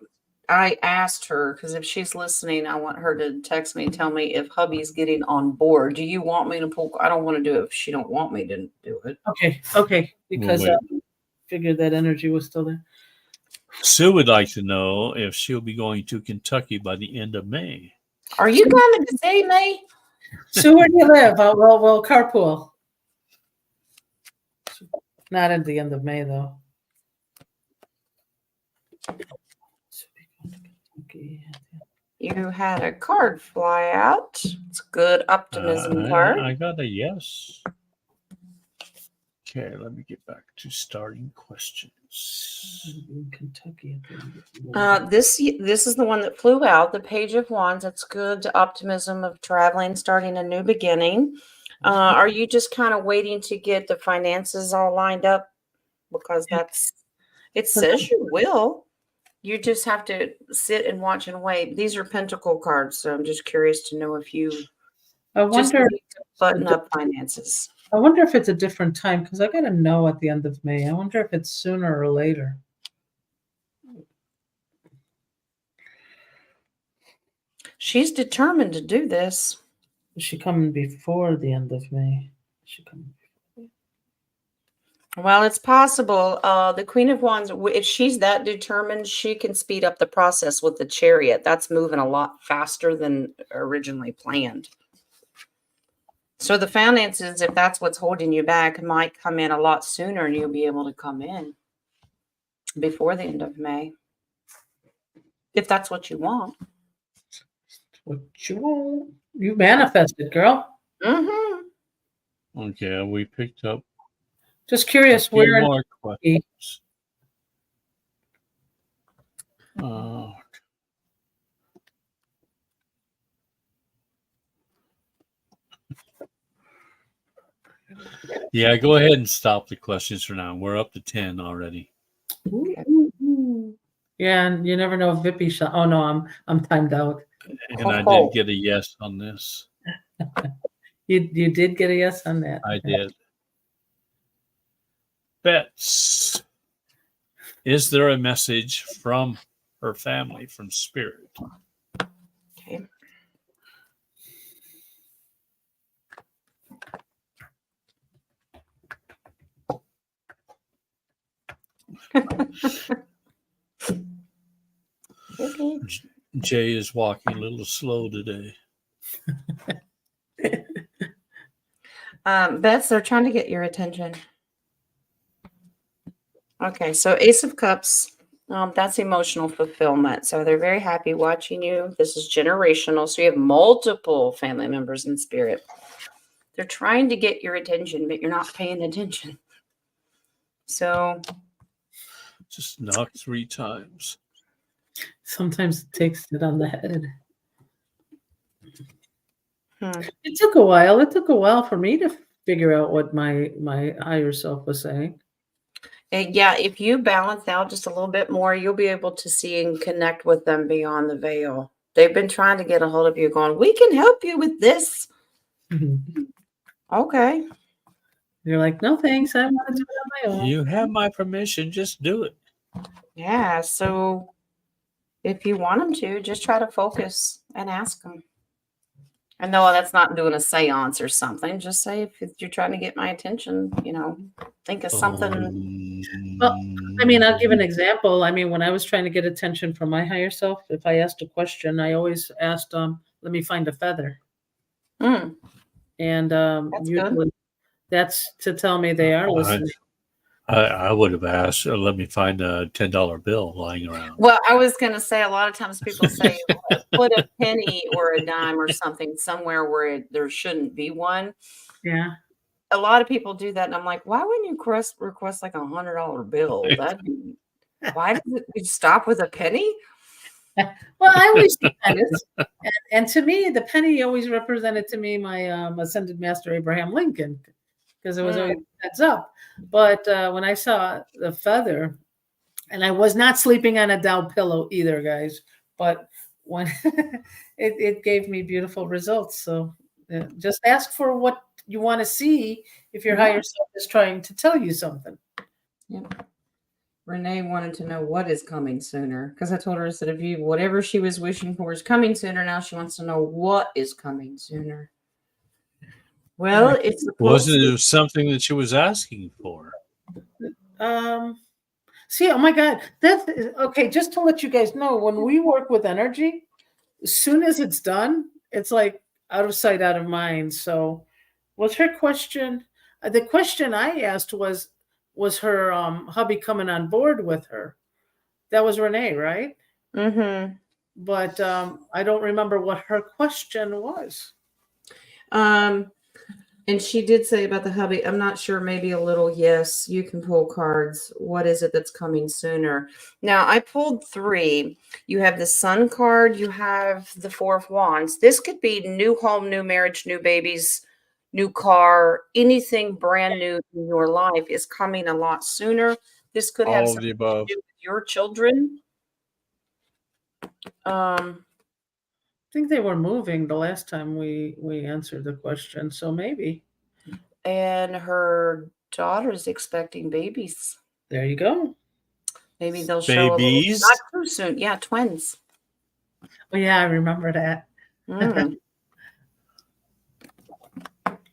I asked her because if she's listening, I want her to text me and tell me if hubby's getting on board. Do you want me to pull? I don't want to do it if she don't want me to do it. Okay. Because Well, I figured that energy was still there. Sue would like to know if she'll be going to Kentucky by the end of May. Are you coming to see me? Sue, where do you live? We'll carpool. Not at the end of May, though. You had a card fly out. It's a good optimism card. I got a yes. Okay, let me get back to starting questions. Kentucky. This is the one that flew out. The Page of Wands. It's good optimism of traveling, starting a new beginning. Are you just kind of waiting to get the finances all lined up? Because it says you will. You just have to sit and watch and wait. These are pentacle cards, so I'm just curious to know if you just need to button up finances. I wonder if it's a different time because I got to know at the end of May. I wonder if it's sooner or later. She's determined to do this. Is she coming before the end of May? Is she coming? Well, it's possible. The Queen of Wands, if she's that determined, she can speed up the process with the Chariot. That's moving a lot faster than originally planned. So the finances, if that's what's holding you back, might come in a lot sooner and you'll be able to come in before the end of May. If that's what you want. What you want? You manifested, girl. Mm-hmm. Okay, we picked up. Just curious, where more questions. Yeah, go ahead and stop the questions for now. We're up to 10 already. Yeah, and you never know if Vippy shot. Oh no, I'm timed out. And I did get a yes on this. You did get a yes on that. I did. Bets. Is there a message from her family from spirit. Okay. Okay. Jay is walking a little slow today. Bets, they're trying to get your attention. Okay, so Ace of Cups, that's emotional fulfillment. So they're very happy watching you. This is generational. So you have multiple family members in spirit. They're trying to get your attention, but you're not paying attention. So just knocked 3 times. Sometimes it takes it on the head. Hmm. It took a while. It took a while for me to figure out what my higher self was saying. And yeah, if you balance out just a little bit more, you'll be able to see and connect with them beyond the veil. They've been trying to get a hold of you, going, "We can help you with this." Okay. You're like, "No, thanks. I want to do it on my own." You have my permission. Just do it. Yeah. So if you want them to, just try to focus and ask them. And no, that's not doing a seance or something. Just say, if you're trying to get my attention, think of something. Well, I mean, I'll give an example. I mean, when I was trying to get attention from my higher self, if I asked a question, I always asked, let me find a feather. Mm. And That's usually good. that's to tell me they are listening. I would have asked, let me find a $10 bill lying around. Well, I was going to say, a lot of times people say, put a penny or a dime or something somewhere where there shouldn't be one. Yeah. A lot of people do that. And I'm like, why wouldn't you request like $100 bill? Why does it stop with a penny? Well, I always see pennies. And to me, the penny always represented to me my ascended master, Abraham Lincoln, because it was always heads up. But when I saw the feather, and I was not sleeping on a Dow pillow either, guys, but when it gave me beautiful results. So just ask for what you want to see if your higher self is trying to tell you something. Yep. Renee wanted to know what is coming sooner, because I told her, I said, if you, whatever she was wishing for is coming sooner, now she wants to know what is coming sooner. Well, it's wasn't it something that she was asking for? See, oh my God, that's okay. Just to let you guys know, when we work with energy, as soon as it's done, it's like out of sight, out of mind. So, was her question? The question I asked was her hubby coming on board with her? That was Renee, right? Mm-hmm. But I don't remember what her question was. And she did say about the hubby, I'm not sure, maybe a little yes, you can pull cards. What is it that's coming sooner? Now, I pulled 3. You have the Sun card, you have the 4 of Wands. This could be new home, new marriage, new babies, new car, anything brand new in your life is coming a lot sooner. This could have something to do with your children. I think they were moving the last time we answered the question, so maybe. And her daughter's expecting babies. There you go. Maybe they'll show babies. Not too soon. Yeah, twins. Oh yeah, I remember that.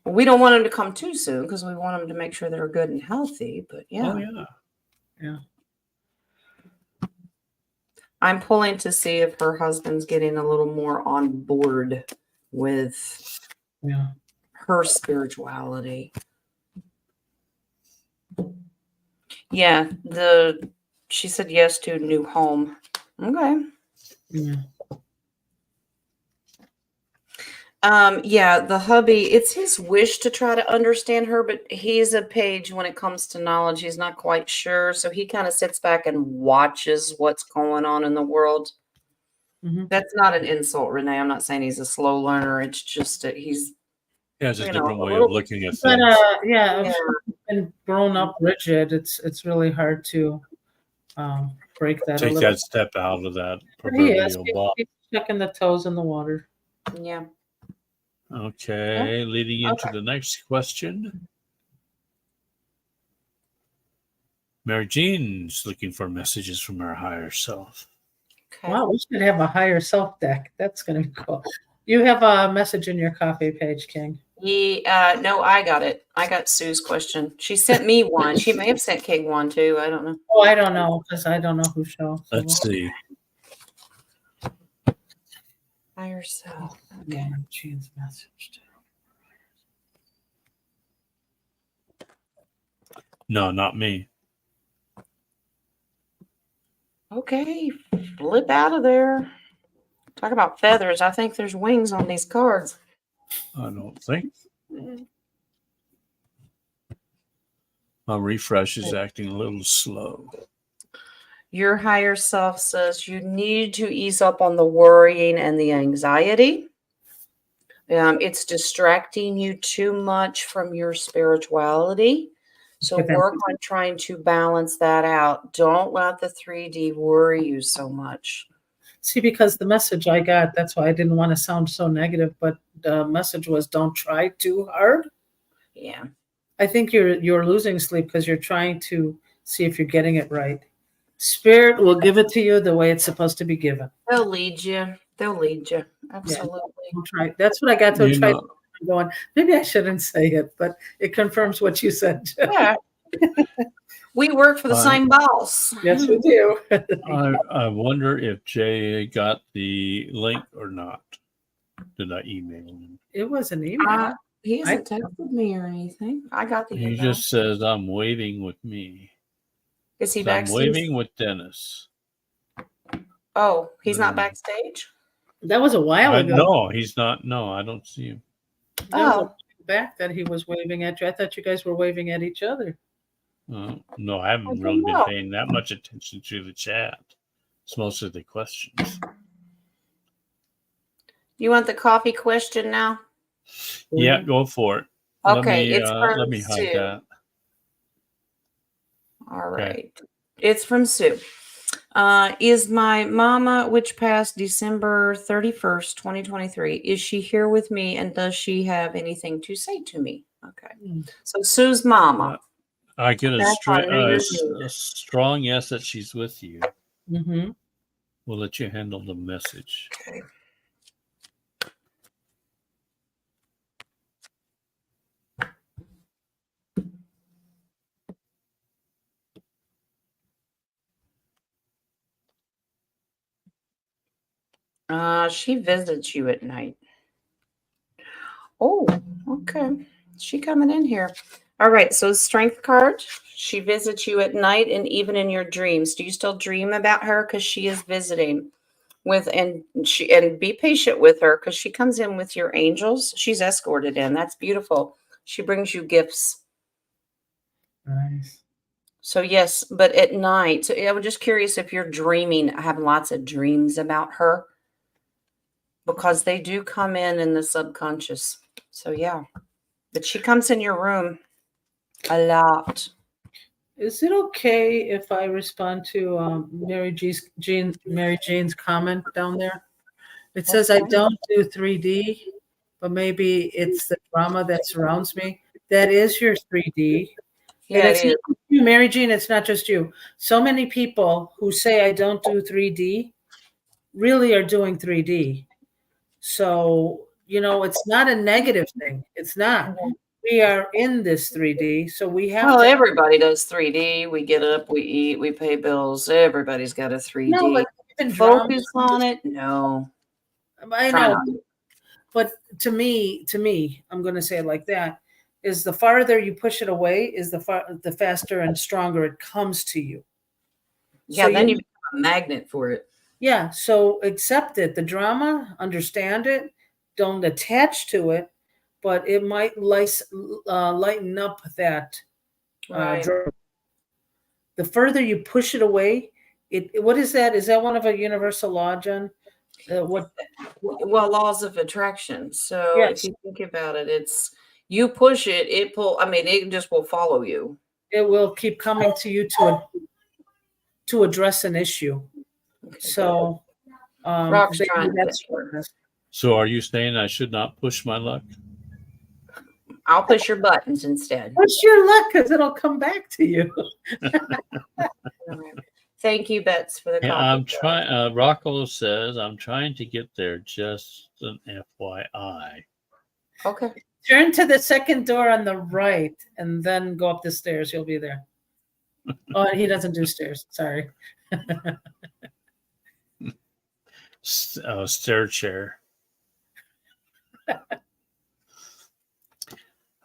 We don't want them to come too soon because we want them to make sure they're good and healthy. But yeah. Oh yeah. Yeah. I'm pulling to see if her husband's getting a little more on board with her spirituality. Yeah, she said yes to a new home. Okay. Yeah. Yeah, the hubby, it's his wish to try to understand her, but he's a page when it comes to knowledge. He's not quite sure. So he kind of sits back and watches what's going on in the world. Mm-hmm. That's not an insult, Renee. I'm not saying he's a slow learner. It's just that he's has a different way of looking at things. And grown up rigid, it's really hard to break that. Take that step out of that proverbial box. He's checking the toes in the water. Yeah. Okay, leading into the next question. Mary Jean's looking for messages from her higher self. Okay. Wow, we should have a higher self deck. That's going to be cool. You have a message in your coffee page, King. No, I got it. I got Sue's question. She sent me one. She may have sent King one too. I don't know. Oh, I don't know because I don't know who shows. So Let's see. Higher self. Okay. Gene's message. No, not me. Okay, flip out of there. Talk about feathers. I think there's wings on these cards. I don't think. My refresh is acting a little slow. Your higher self says you need to ease up on the worrying and the anxiety. It's distracting you too much from your spirituality. So work on trying to balance that out. Don't let the 3D worry you so much. See, because the message I got, that's why I didn't want to sound so negative, but the message was don't try too hard. Yeah. I think you're losing sleep because you're trying to see if you're getting it right. Spirit will give it to you the way it's supposed to be given. They'll lead you. They'll lead you. Absolutely. Yeah, don't try. That's what I got to try. Going, maybe I shouldn't say it, but it confirms what you said. Yeah. We work for the same boss. Yes, we do. I wonder if Jay got the link or not. Did I email him? It was an email. He hasn't texted me or anything. I got the email. He just says, I'm waiting with me. Is he So backstage? I'm waiting with Dennis. Oh, he's not backstage? That was a while ago. No, he's not. No, I don't see him. Back that he was waving at you. I thought you guys were waving at each other. No, I haven't really been paying that much attention to the chat. It's mostly the questions. You want the coffee question now? Yeah, go for it. Okay, let me hide that. All right. Okay. It's from Sue. Is my mama, which passed December 31st, 2023, is she here with me and does she have anything to say to me? Okay. So Sue's mama. I get a strong yes that she's with you. Mm-hmm. We'll let you handle the message. Okay. She visits you at night. Oh, okay. She coming in here. All right. So strength card. She visits you at night and even in your dreams. Do you still dream about her? Because she is visiting and be patient with her because she comes in with your angels. She's escorted in. That's beautiful. She brings you gifts. Nice. So yes, but at night. So I was just curious if you're dreaming. I have lots of dreams about her. Because they do come in the subconscious. So, yeah. But she comes in your room a lot. Is it okay if I respond to Mary Jane's comment down there? It says, I don't do 3D, but maybe it's the drama that surrounds me. That is your 3D. Yeah, and it's not just you, Mary Jane, it's not just you. So many people who say I don't do 3D really are doing 3D. So, it's not a negative thing. It's not. We are in this 3D, so we have Well, everybody does 3D. We get up, we eat, we pay bills. Everybody's got a 3D. No, focus on it? No. I know. But to me, I'm going to say it like that, is the farther you push it away, is the faster and stronger it comes to you. Yeah, so then you become a magnet for it. Yeah, so accept it. The drama, understand it. Don't attach to it, but it might lighten up that drama. The further you push it away, what is that? Is that one of a universal law, Jen? Well, laws of attraction. So yes. If you think about it, it's you push it, it just will follow you. It will keep coming to you to address an issue. Okay, so, so are you saying I should not push my luck? I'll push your buttons instead. Push your luck because it'll come back to you. Thank you, Bets, for the Yeah, comment. I'm trying. Rocco says I'm trying to get there. Just an FYI. Okay. Turn to the second door on the right and then go up the stairs. You'll be there. Oh, he doesn't do stairs. Sorry. Stair chair.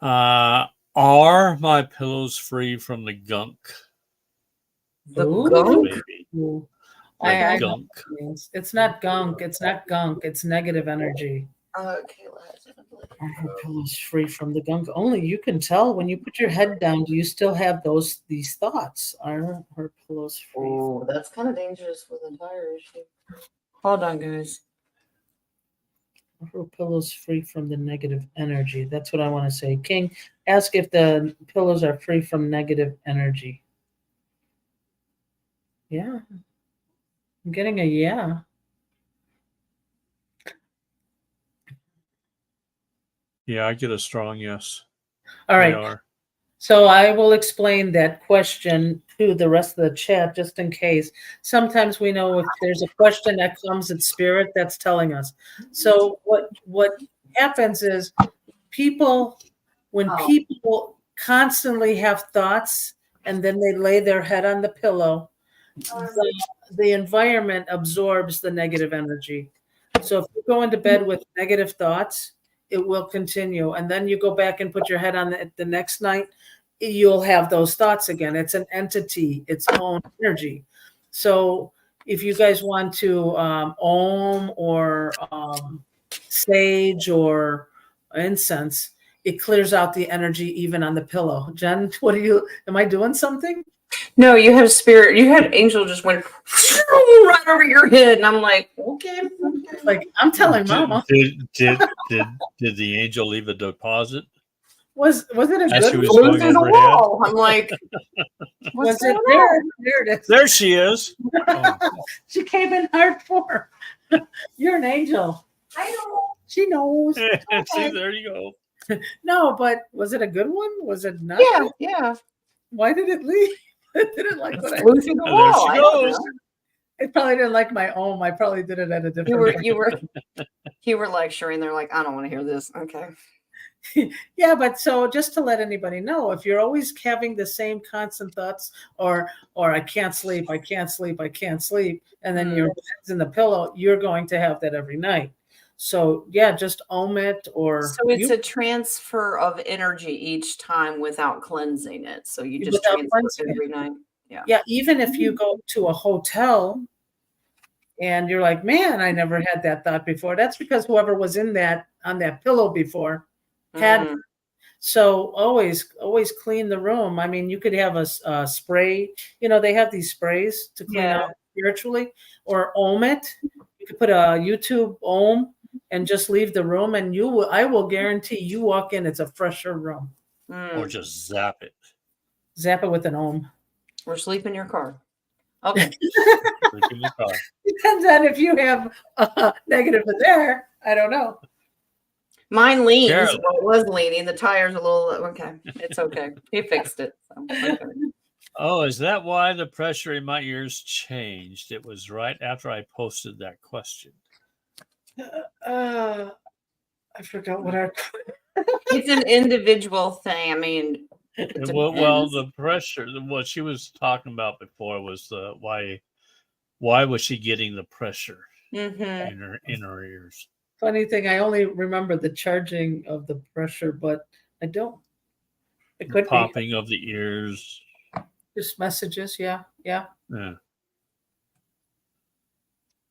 Are my pillows free from the gunk? The Ooh. gunk? Maybe. Ooh. The I know gunk. what it means. It's not gunk. It's not gunk. It's negative energy. Okay, Are her pillows free from the gunk? Only you can tell when you put your head down. Do you still have these thoughts? Are her pillows free? Oh, that's kind of dangerous with a tire issue. Hold on, guys. Are her pillows free from the negative energy? That's what I want to say. King, ask if the pillows are free from negative energy. Yeah. I'm getting a yeah. Yeah, I get a strong yes. All They right. are. So I will explain that question to the rest of the chat just in case. Sometimes we know if there's a question that comes in spirit, that's telling us. So what happens is when people constantly have thoughts and then they lay their head on the pillow, the environment absorbs the negative energy. So if you go into bed with negative thoughts, it will continue. And then you go back and put your head on the next night, you'll have those thoughts again. It's an entity, its own energy. So if you guys want to om or sage or incense, it clears out the energy even on the pillow. Jen, am I doing something? No, you had spirit. You had angel just went right over your head, and I'm like, okay. Like I'm telling Mama. Did the angel leave a deposit? Was it a As good she was one? going Through the overhead? wall. I'm like, what's Was it going there? on? There it is. There she is. Oh. She came in hardcore. You're an angel. I know. She knows. See, there you go. No, but was it a good one? Was it not? Yeah, good? yeah. Why did it leave? It didn't like what I Flew through the There wall. she I don't goes. know. It probably didn't like my own. I probably did it at a different You were lecturing. They're like, I don't want to hear this. Okay. Yeah, but so just to let anybody know, if you're always having the same constant thoughts or I can't sleep, I can't sleep, I can't sleep, and then your head's in the pillow, you're going to have that every night. So yeah, just om it or So it's a transfer of energy each time without cleansing it. So you just Without transfer cleansing it it. every night. Yeah. Yeah, even if you go to a hotel and you're like, man, I never had that thought before. That's because whoever was on that pillow before had. So always clean the room. I mean, you could have a spray. They have these sprays to clean out spiritually, or om it. You could put a YouTube om and just leave the room, and I will guarantee you walk in, it's a fresher room. Or just zap it. Zap it with an om. Or sleep in your car. Okay. Sleep in the car. Depends on if you have negative in there. I don't know. Mine leans. Carol. Well, it was leaning. The tire's a little okay. It's okay. He fixed it. So, okay. Oh, is that why the pressure in my ears changed? It was right after I posted that question. I forgot what our. It's an individual thing. I mean, Well, the pressure. What she was talking about before was why was she getting the pressure in her ears? Funny thing, I only remember the charging of the pressure, but I don't. It could Popping of the ears. Just messages, yeah. Yeah.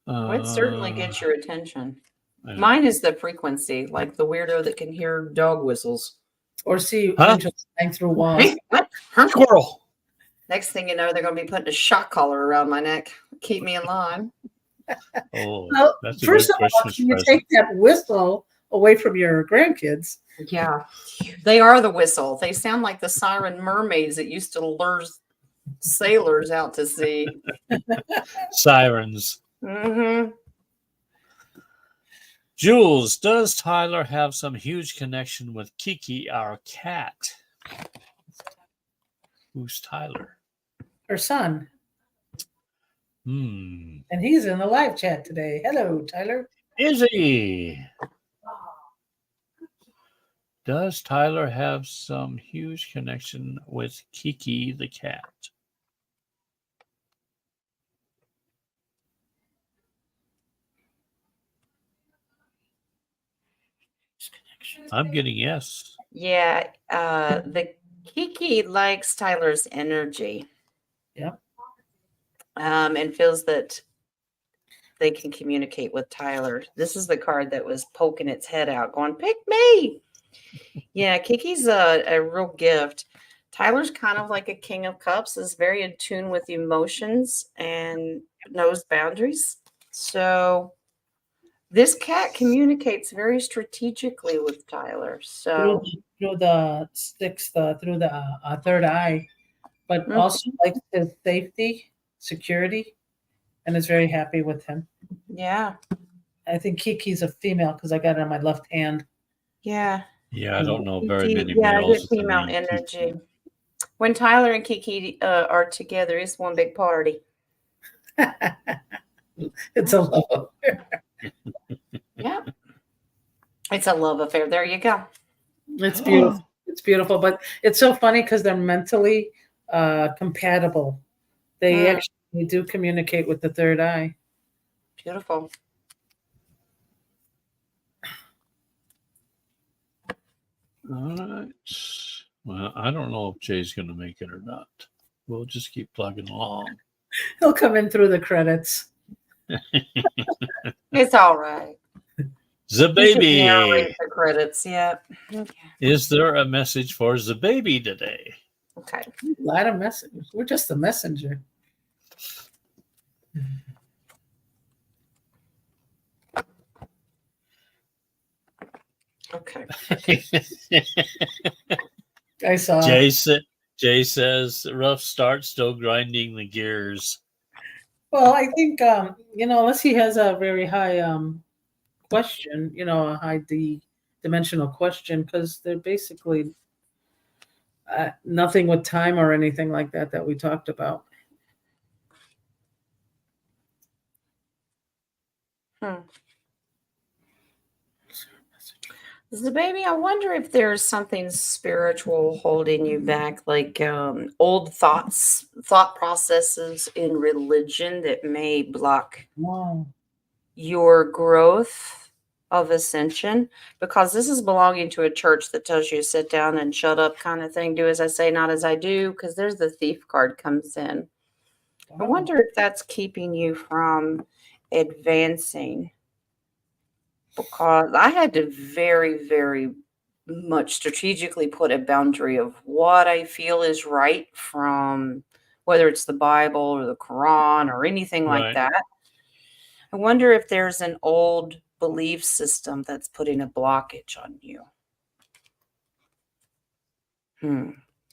It certainly gets your attention. Yeah. Mine is the frequency, like the weirdo that can hear dog whistles. Or see angels flying through walls. Squirrel. Next thing you know, they're going to be putting a shock collar around my neck. Keep me in line. Oh, well, that's a first good of all, Christmas can you present. take that whistle away from your grandkids? Yeah. They are the whistle. They sound like the siren mermaids that used to lure sailors out to sea. Sirens. Mm-hmm. Jules, does Tyler have some huge connection with Kiki, our cat? Who's Tyler? Her son. Hmm. And he's in the live chat today. Hello, Tyler. Is he? Does Tyler have some huge connection with Kiki the cat? I'm getting yes. Yeah, the Kiki likes Tyler's energy. Yep. And feels that they can communicate with Tyler. This is the card that was poking its head out, going, "Pick me." Yeah, Kiki's a real gift. Tyler's kind of like a king of cups, is very in tune with emotions and knows boundaries. So this cat communicates very strategically with Tyler. So Through the sixth, through the third eye, but Mhm. also likes his safety, security, and is very happy with him. yeah, I think Kiki's a female because I got it on my left hand. yeah. Yeah, I don't know very Kiki, many yeah, I males get with the female name energy. Kiki. When Tyler and Kiki are together, it's one big party. It's a love affair. Yeah. It's a love affair. There you go. It's beautiful. It's beautiful, but it's so funny because they're mentally compatible. They Mm. actually do communicate with the third eye. Beautiful. All right. Well, I don't know if Jay's going to make it or not. We'll just keep plugging along. He'll come in through the credits. It's all right. The You should baby. narrate the credits. Yeah. Okay. Is there a message for the baby today? Okay. A lot of messages. We're just the messenger. Okay. I saw. Jay says rough start, still grinding the gears. Well, I think unless he has a very high question, a high dimensional question, because they're basically nothing with time or anything like that we talked about. The baby, I wonder if there's something spiritual holding you back, like old thought processes in religion that may block Wow. your growth of ascension, because this is belonging to a church that tells you to sit down and shut up kind of thing. Do as I say, not as I do, because there's the thief card comes in. I wonder if that's keeping you from advancing, because I had to very, very much strategically put a boundary of what I feel is right from whether it's the Bible or the Quran or anything like Right. that. I wonder if there's an old belief system that's putting a blockage on you.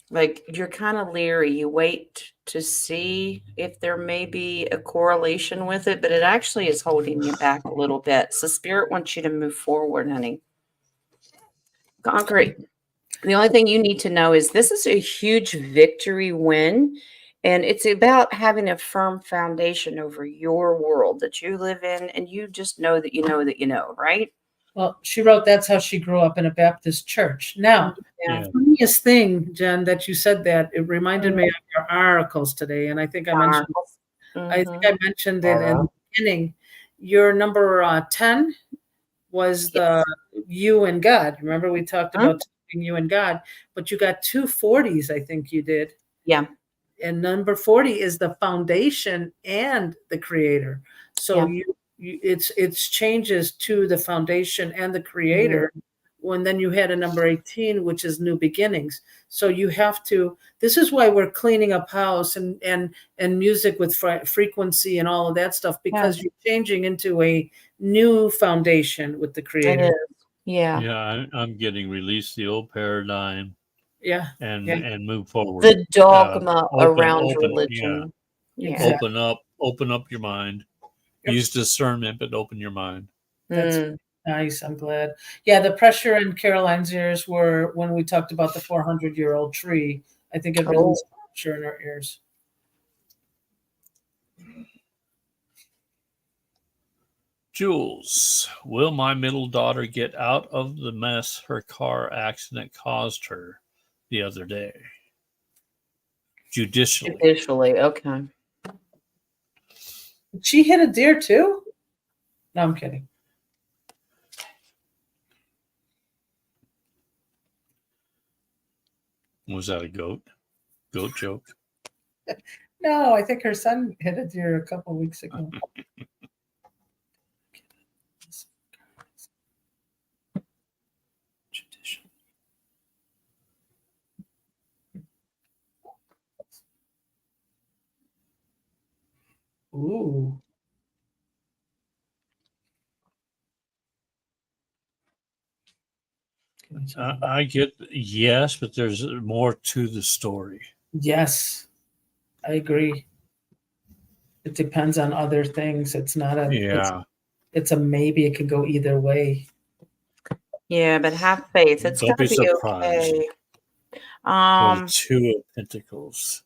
Like you're kind of leery. You wait to see if there may be a correlation with it, but it actually is holding you back a little bit. So spirit wants you to move forward, honey. Concrete. The only thing you need to know is this is a huge victory win. And it's about having a firm foundation over your world that you live in. And you just know that you know that you know, right? Well, she wrote that's how she grew up in a Baptist church. Now, Yeah. the funniest thing, Jen, that you said that, it reminded me of your articles today. And I think I mentioned it in the beginning. Your number 10 was the you and God. Remember we talked about you and God, but you got 2 40s, I think you did. Yeah. And number 40 is the foundation and the creator. So it's changes to the foundation and the creator. When then you had a number 18, which is new beginnings. So you have to, this is why we're cleaning up house and music with frequency and all of that stuff, because you're changing into a new foundation with the creator. Yeah, I'm getting released the old paradigm. Yeah. And move forward. The dogma around religion. Yeah. Open up your mind. Use discernment, but open your mind. That's nice. I'm glad. Yeah, the pressure in Caroline's ears were when we talked about the 400-year-old tree. I think it released pressure in her ears. Jules, will my middle daughter get out of the mess her car accident caused her the other day? Judicially. Judicially, okay. She hit a deer too? No, I'm kidding. Was that a goat? Goat joke? No, I think her son hit a deer a couple weeks ago. Judicial. Ooh. I get yes, but there's more to the story. Yes, I agree. It depends on other things. It's not a Yeah. it's a maybe. It could go either way. Yeah, but have faith. It's Don't gonna be be surprised. okay. Or the Two of Pentacles.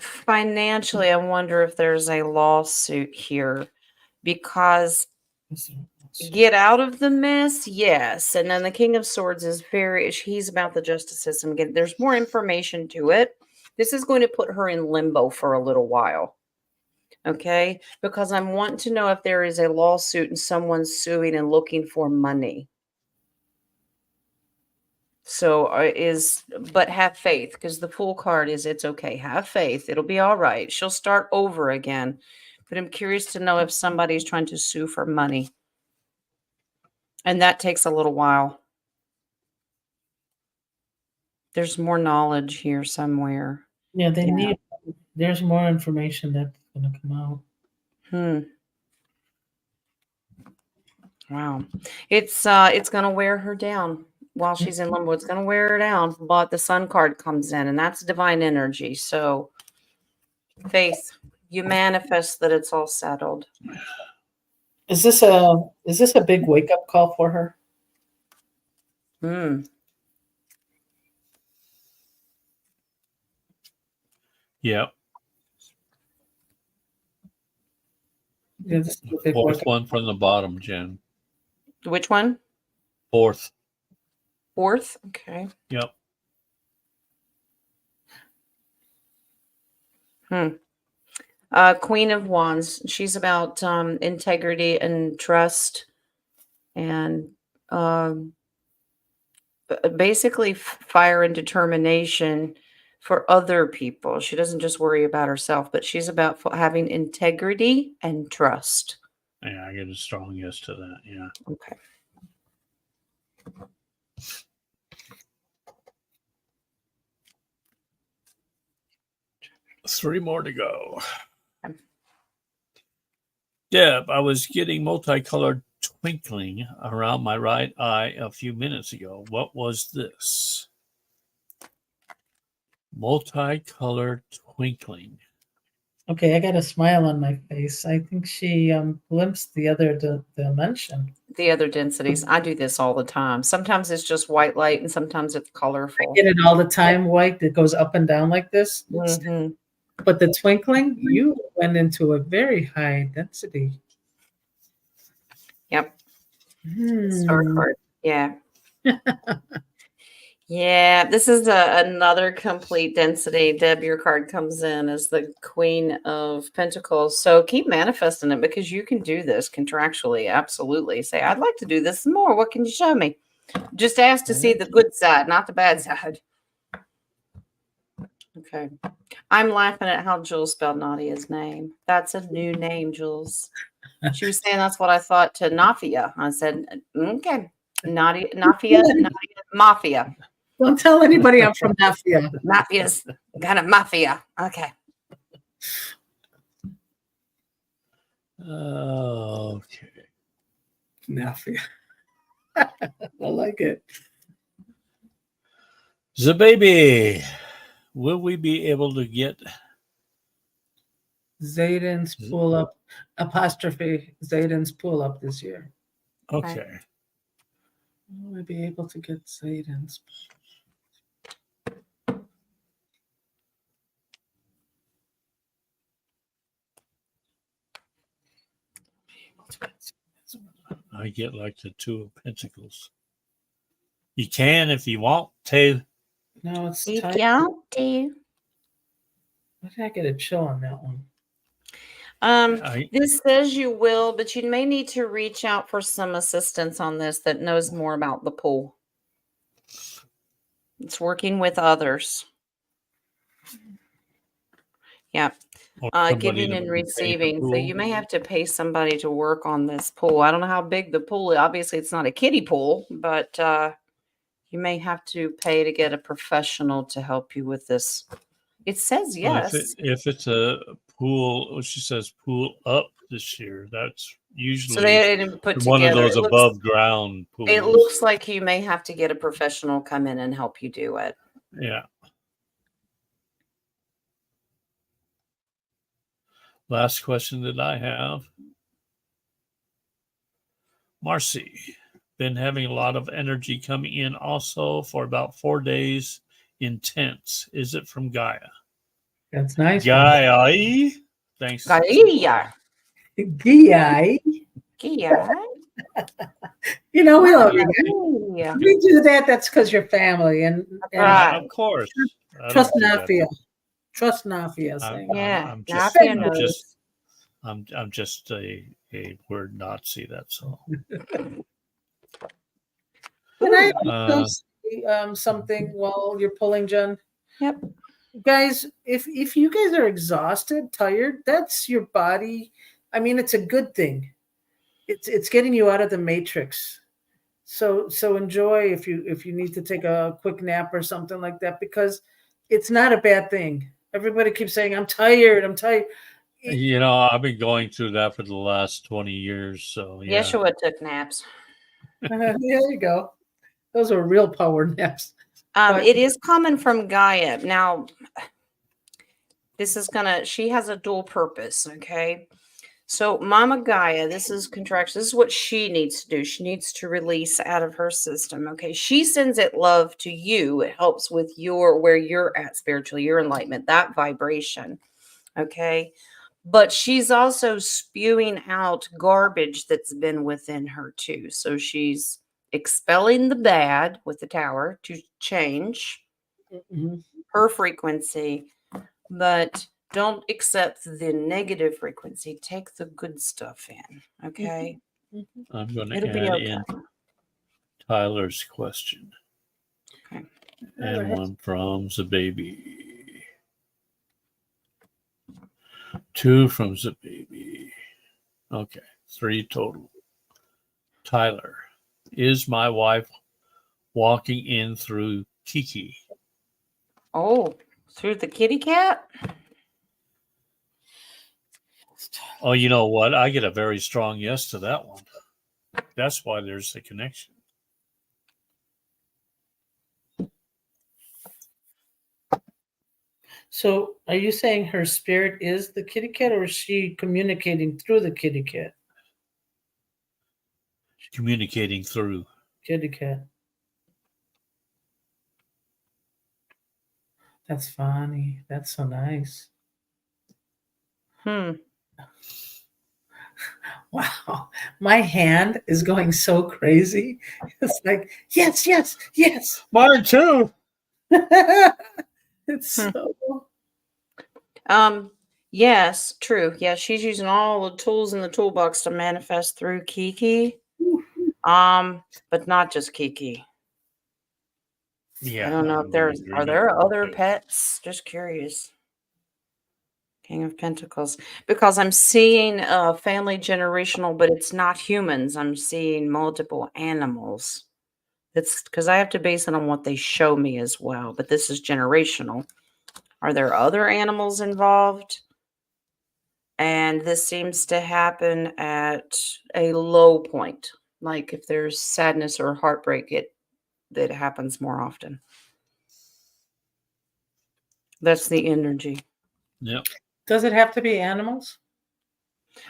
Financially, I wonder if there's a lawsuit here because get out of the mess, yes. And then the King of Swords is he's about the justice system. Again, there's more information to it. This is going to put her in limbo for a little while. Okay, because I'm wanting to know if there is a lawsuit and someone's suing and looking for money. So but have faith, because the Fool card is it's okay. Have faith. It'll be all right. She'll start over again. But I'm curious to know if somebody's trying to sue for money. And that takes a little while. There's more knowledge here somewhere. Yeah, there's more information that's going to come out. Wow. It's going to wear her down while she's in limbo. It's going to wear her down, but the Sun card comes in, and that's divine energy. So faith, you manifest that it's all settled. Is this a big wake up call for her? Yep. Yeah, this is a big Fourth wake-up. one from the bottom, Jen. Which one? Fourth. Okay. Yep. Queen of Wands. She's about integrity and trust, and basically fire and determination for other people. She doesn't just worry about herself, but she's about having integrity and trust. Yeah, I get a strong yes to that. Yeah. Okay. Three more to go. Deb, I was getting multicolored twinkling around my right eye a few minutes ago. What was this? Multicolored twinkling. Okay, I got a smile on my face. I think she glimpsed the other dimension. The other densities. I do this all the time. Sometimes it's just white light, and sometimes it's colorful. I get it all the time, white, that goes up and down like this. Mm-hmm. But the twinkling, you went into a very high density. Yep. Star card. Yeah. Yeah, this is another complete density. Deb, your card comes in as the Queen of Pentacles. So keep manifesting it, because you can do this contractually. Absolutely. Say, I'd like to do this more. What can you show me? Just ask to see the good side, not the bad side. Okay. I'm laughing at how Jules spelled Nadia's name. That's a new name, Jules. She was saying that's what I thought to Nafia. I said, okay. Nafia, Mafia. Don't tell anybody I'm from Mafia. Mafia's kind of mafia. Okay. Okay. Mafia. I like it. The baby. Will we be able to get Zayden's pull up apostrophe Zayden's pull up this year? Okay. Will we be able to get Zayden's? I get like the 2 of Pentacles. You can if you want to. No, it's You tight. don't do. Why did I get a chill on that one? This says you will, but you may need to reach out for some assistance on this that knows more about the pool. It's working with others. Yeah. Or somebody Giving to and maintain the receiving. So pool. you may have to pay somebody to work on this pool. I don't know how big the pool is. Obviously, it's not a kiddie pool, but you may have to pay to get a professional to help you with this. It says Well, yes. if it's a pool, she says pool up this year. That's usually So they didn't put one together. of those above ground pools. It looks like you may have to get a professional come in and help you do it. Yeah. Last question that I have. Marcy, been having a lot of energy coming in also for about 4 days. Intense. Is it from Gaia? That's nice. Gaia. Thanks. Gaia. Gaia. Gaia. You know, we love you. Yeah. If we do that, that's because you're family. And Right. Of course. trust Nafia. Trust Nafia. Yeah. I'm just a word Nazi, that's all. Can I also say something while you're pulling, Jen? Yep. Guys, if you guys are exhausted, tired, that's your body. I mean, it's a good thing. It's getting you out of the matrix. So enjoy if you need to take a quick nap or something like that, because it's not a bad thing. Everybody keeps saying, I'm tired. You know, I've been going through that for the last 20 years. So yeah. Yeshua took naps. There you go. Those are real power naps. It is common from Gaia. Now, she has a dual purpose, okay? So Mama Gaia, this is contraction. This is what she needs to do. She needs to release out of her system, okay? She sends it love to you. It helps with where you're at spiritually, your enlightenment, that vibration, okay? But she's also spewing out garbage that's been within her too. So she's expelling the bad with the tower to change her frequency, but don't accept the negative frequency. Take the good stuff in, okay? I'm going to It'll be add okay. in Tyler's question. Okay. And one from the baby. 2 from the baby. Okay, 3 total. Tyler, is my wife walking in through Kiki? Oh, through the kitty cat? Oh, you know what? I get a very strong yes to that one. That's why there's a connection. So are you saying her spirit is the kitty cat, or is she communicating through the kitty cat? Communicating through. Kitty cat. That's funny. That's so nice. Wow. My hand is going so crazy. It's like, yes, yes, yes. Mine too. It's so. Yes, true. Yeah, she's using all the tools in the toolbox to manifest through Kiki. But not just Kiki. Yeah. I don't know if are there other pets? Just curious. King of Pentacles. Because I'm seeing family generational, but it's not humans. I'm seeing multiple animals. It's because I have to base it on what they show me as well. But this is generational. Are there other animals involved? And this seems to happen at a low point. Like if there's sadness or heartbreak, that happens more often. That's the energy. Yep. Does it have to be animals?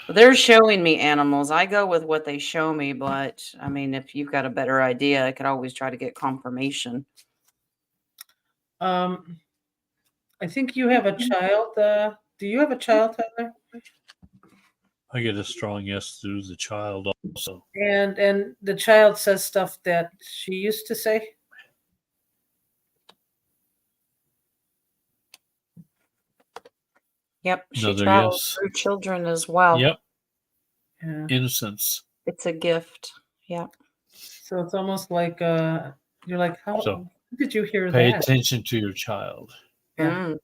They're showing me animals. I go with what they show me, but I mean, if you've got a better idea, I could always try to get confirmation. I think you have a child. Do you have a child, Tyler? I get a strong yes through the child also. And the child says stuff that she used to say. Yep. She Another travels yes. through children as well. Yep. Yeah. Innocence. It's a gift. Yeah. So it's almost like you're like, how So, did you hear Pay that? attention to your child. Yeah. Mm.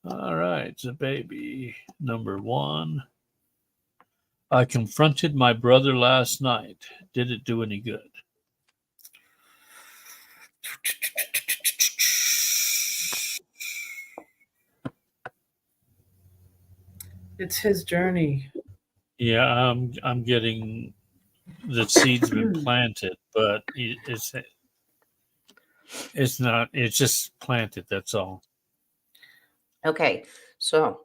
All right, the baby. Number 1. I confronted my brother last night. Did it do any good? It's his journey. Yeah, I'm getting the seed's been planted, but it's not. It's just planted. That's all. Okay. So,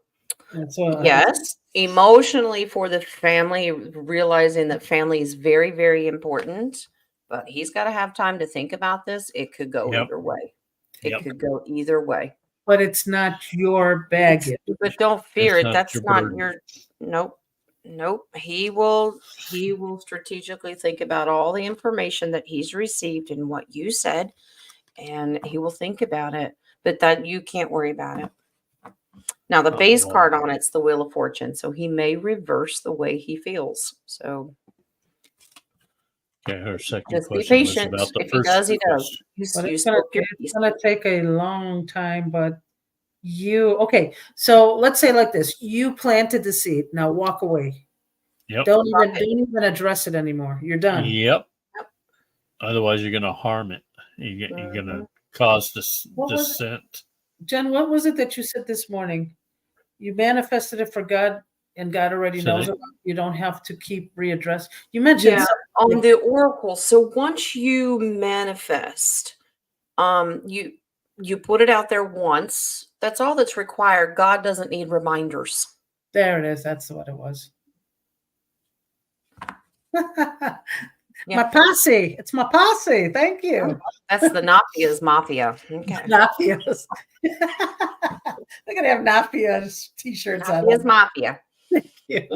And so yes, emotionally for the family, realizing that family is very, very important, but he's got to have time to think about this. It could go Yep. either way. It Yep. could go either way. but it's not your baggage. But don't fear It's it. not That's your not burden. your nope. Nope. He will strategically think about all the information that he's received and what you said, and he will think about it. But that you can't worry about it. Now the base well. card on it's the Wheel of Fortune, so he may reverse the way he feels. So Okay, her second just be question was patient. about the If he first does, he does. question. But You it's gonna, spoke your piece. take a long time. But okay. So let's say like this: you planted the seed. Now walk away. Yep. Don't even address it anymore. You're done. Yep. Otherwise, you're going to harm it. You're going to cause What was it? dissent. Jen, what was it that you said this morning? You manifested it for God, and God already So knows it. You don't have to keep readdress. You mentioned On the oracle. So once you manifest, you put it out there once. That's all that's required. God doesn't need reminders. there it is. That's what it was. Yeah. My posse. It's my posse. Thank you. That's the Nafia's Mafia. Okay. Nafias. They're gonna have Nafias t-shirts on. Nafia's Mafia. Thank you.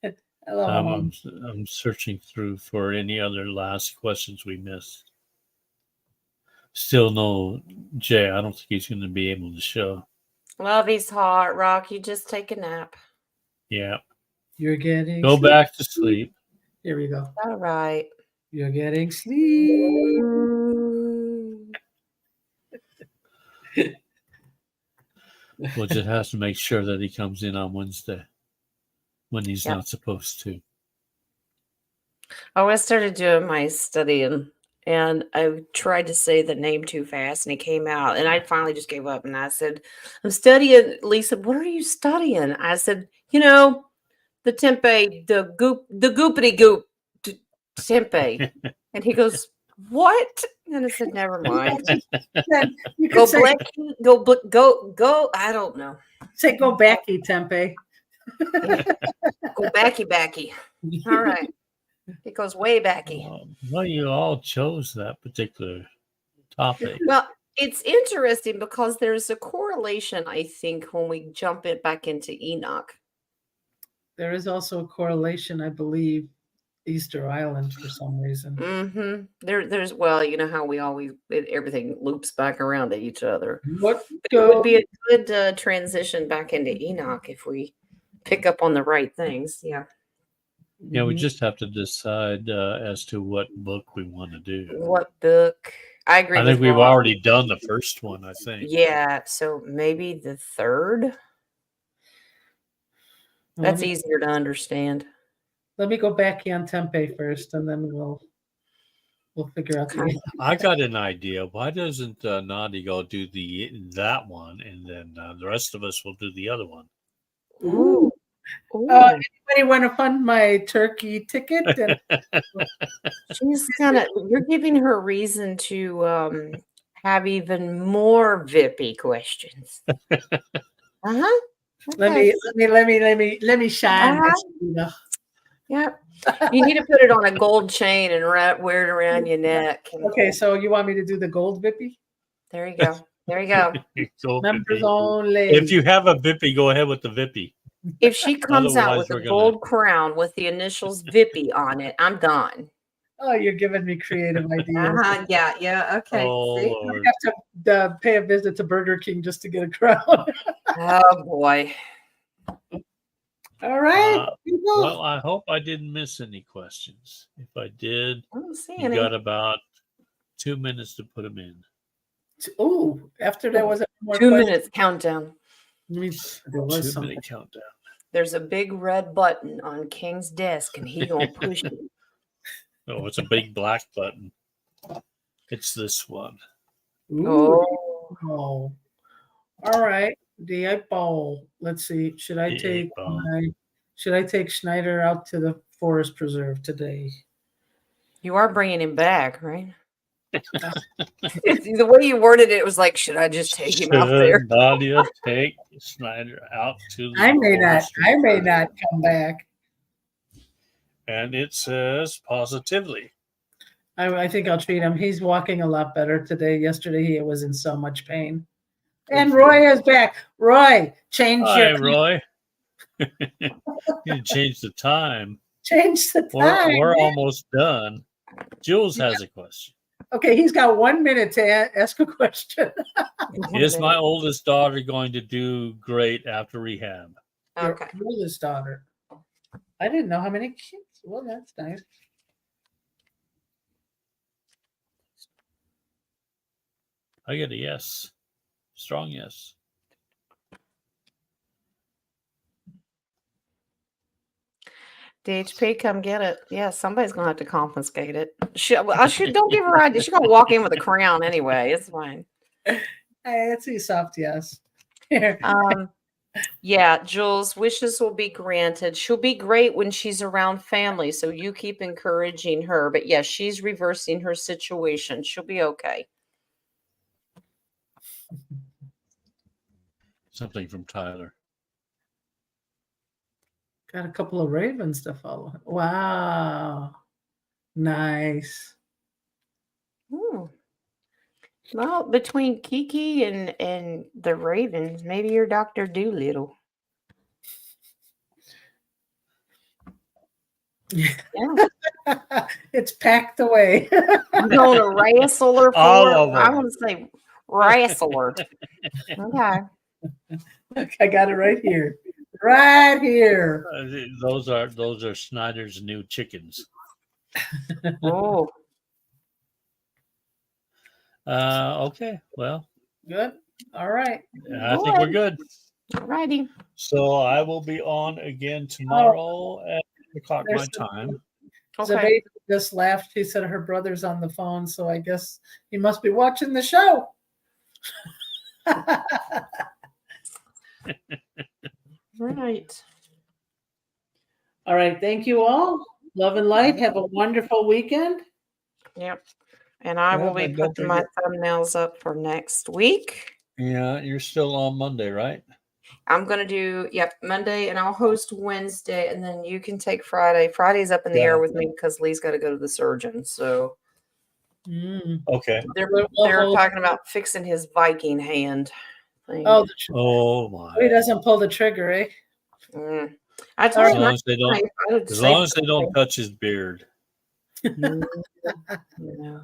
I love them. I'm searching through for any other last questions we missed. Still no Jay. I don't think he's going to be able to show. Love his heart, Rock. You just take a nap. Yeah. You're getting Go sleep. back to sleep. Here we go. All right. You're getting sleep. We'll just have to make sure that he comes in on Wednesday when he's not supposed to. Oh, I started doing my studying, and I tried to say the name too fast, and it came out, and I finally just gave up, and I said, I'm studying. Lisa, what are you studying? I said, the tempeh, the goopity goop tempeh. And he goes, what? And I said, never mind. You Go can say, Blecky, go. I don't know. say go backy, Tempe. Go backy. All right. It goes way backy. Well, you all chose that particular topic. Well, it's interesting because there's a correlation, I think, when we jump it back into Enoch. There is also a correlation, I believe, Easter Island for some reason. Mm-hmm. There's you know how we always everything loops back around to each other. What It would be a good transition back into Enoch if we pick up on the right things. Yeah. Yeah, we just have to decide as to what book we want to do. What book? I agree. I think we've already done the first one, I think. Yeah, so maybe the third. That's easier to understand. Let me go back on Tempe first, and then we'll figure out. I got an idea. Why doesn't Naughty go do that one, and then the rest of us will do the other one? Ooh. Anybody want to fund my turkey ticket? She's you're giving her reason to have even more Vippy questions. Uh-huh. Okay. Let me shine. Yep. You need to put it on a gold chain and wear it around your neck. Okay, so you want me to do the gold Vippy? There you go. There you go. Go Members Vippy. only. If you have a Vippy, go ahead with the Vippy. If she comes out Otherwise, with a we're gonna- gold crown with the initials Vippy on it, I'm done. Oh, you're giving me creative ideas. Yeah, yeah. Okay. Oh, See? Lord. I have to pay a visit to Burger King just to get a crown. Oh boy. All right. Well, I hope I didn't miss any questions. If I did, I don't see you any. got about 2 minutes to put them in. Oh, after that was more 2 questions. minutes countdown. There was 2 something. minute countdown. There's a big red button on King's desk, and he gonna push it. Oh, it's a big black button. It's this one. Ooh. Oh, All right. The 8-ball. Let's see. Should I The take 8-ball. Schneider out to the forest preserve today? you are bringing him back, right? The way you worded it was like, should I just take him out there? Should Nadia take Snyder out to the I may forest reserve? not come back. And it says positively. I think I'll treat him. He's walking a lot better today. Yesterday he was in so much pain. And Roy is back. Roy, change Hi, your Roy. You change the time. change the time. We're almost done. Jules has a question. Okay, he's got 1 minute to ask a question. Is my oldest daughter going to do great after rehab? Okay. Your oldest daughter. I didn't know how many kids. Well, that's nice. I get a yes. Strong yes. DHP, come get it. Yeah, somebody's gonna have to confiscate it. Don't give her idea. She's gonna walk in with a crown anyway. It's fine. Hey, that's a soft yes. Here. Yeah, Jules, wishes will be granted. She'll be great when she's around family, so you keep encouraging her. But yes, she's reversing her situation. She'll be okay. Something from Tyler. Got a couple of ravens to follow. Wow. Nice. Ooh. Well, between Kiki and the Ravens, maybe you're Dr. Doolittle. Yeah. It's packed away. I'm going to wrestle her All for of I them. want to say wrestle her. Okay. I got it right here. Right here. Those are Snyder's new chickens. Oh, Okay. Well, Good. All right. I think we're good. all righty. So I will be on again tomorrow at 8 o'clock my There's some- time. The Okay. baby just laughed. She said her brother's on the phone, so I guess he must be watching the show. Right. All right. Thank you all. Love and light. Have a wonderful weekend. Yep. And I will be but don't putting my thumbnails up for next week. Yeah, you're still on Monday, right? I'm going to do, Monday, and I'll host Wednesday, and then you can take Friday. Friday's up in the air Yeah. with me because Lee's got to go to the surgeon. So Okay. they're We'll talking about fixing his Viking hand thing. Oh, Oh my. he doesn't pull the trigger, eh? Mm. I As told As him long as they don't, I would as say long as they don't touch his beard. No.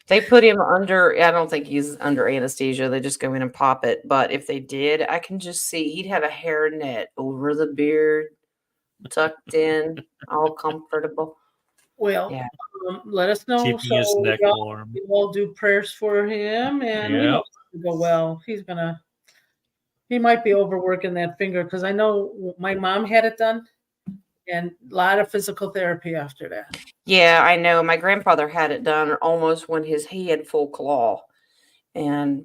They put him under, I don't think he's under anesthesia. They just go in and pop it. But if they did, I can just see he'd have a hairnet over the beard, tucked in, all comfortable. Well, Yeah. let us know. Keeping his neck warm. We'll do prayers for him, and we Yeah. hope it will go well. He might be overworking that finger because I know my mom had it done, and a lot of physical therapy after that. Yeah, I know. My grandfather had it done almost when he had full claw. And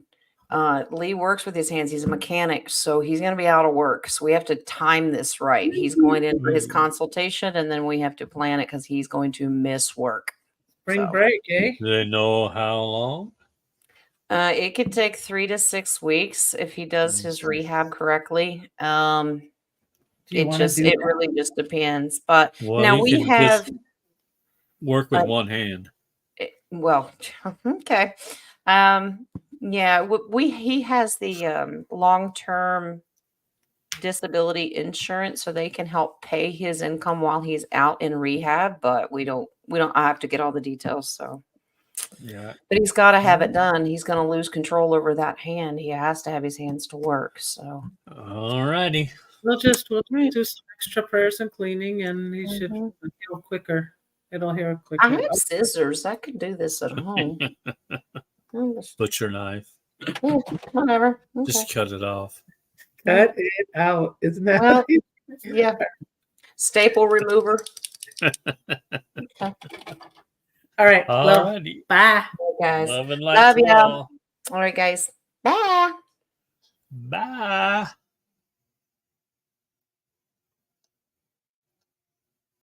Lee works with his hands. He's a mechanic, so he's going to be out of work. So we have to time this right. He's going in for his consultation, and then we have to plan it because he's going to miss work. Spring So. break, eh? Do they know how long? It could take 3 to 6 weeks if he does his rehab correctly. Do you It wanna do that? really just depends. But Well, now he we can have, just work with one hand. well, okay. Yeah, he has the long-term disability insurance, so they can help pay his income while he's out in rehab, but we don't I have to get all the details, so. Yeah. But he's got to have it done. He's going to lose control over that hand. He has to have his hands to work, so. All righty. We'll do some extra prayers and cleaning, and he should heal quicker. It'll heal quicker. I have scissors. I could do this at home. Butcher knife. Whatever. Okay. Just cut it off. Cut it out. Isn't that? Well, yeah. Staple remover. Okay. All right. All Well, righty. bye. Guys. Love and light Love to ya. all. All right, guys. Bye. Bye.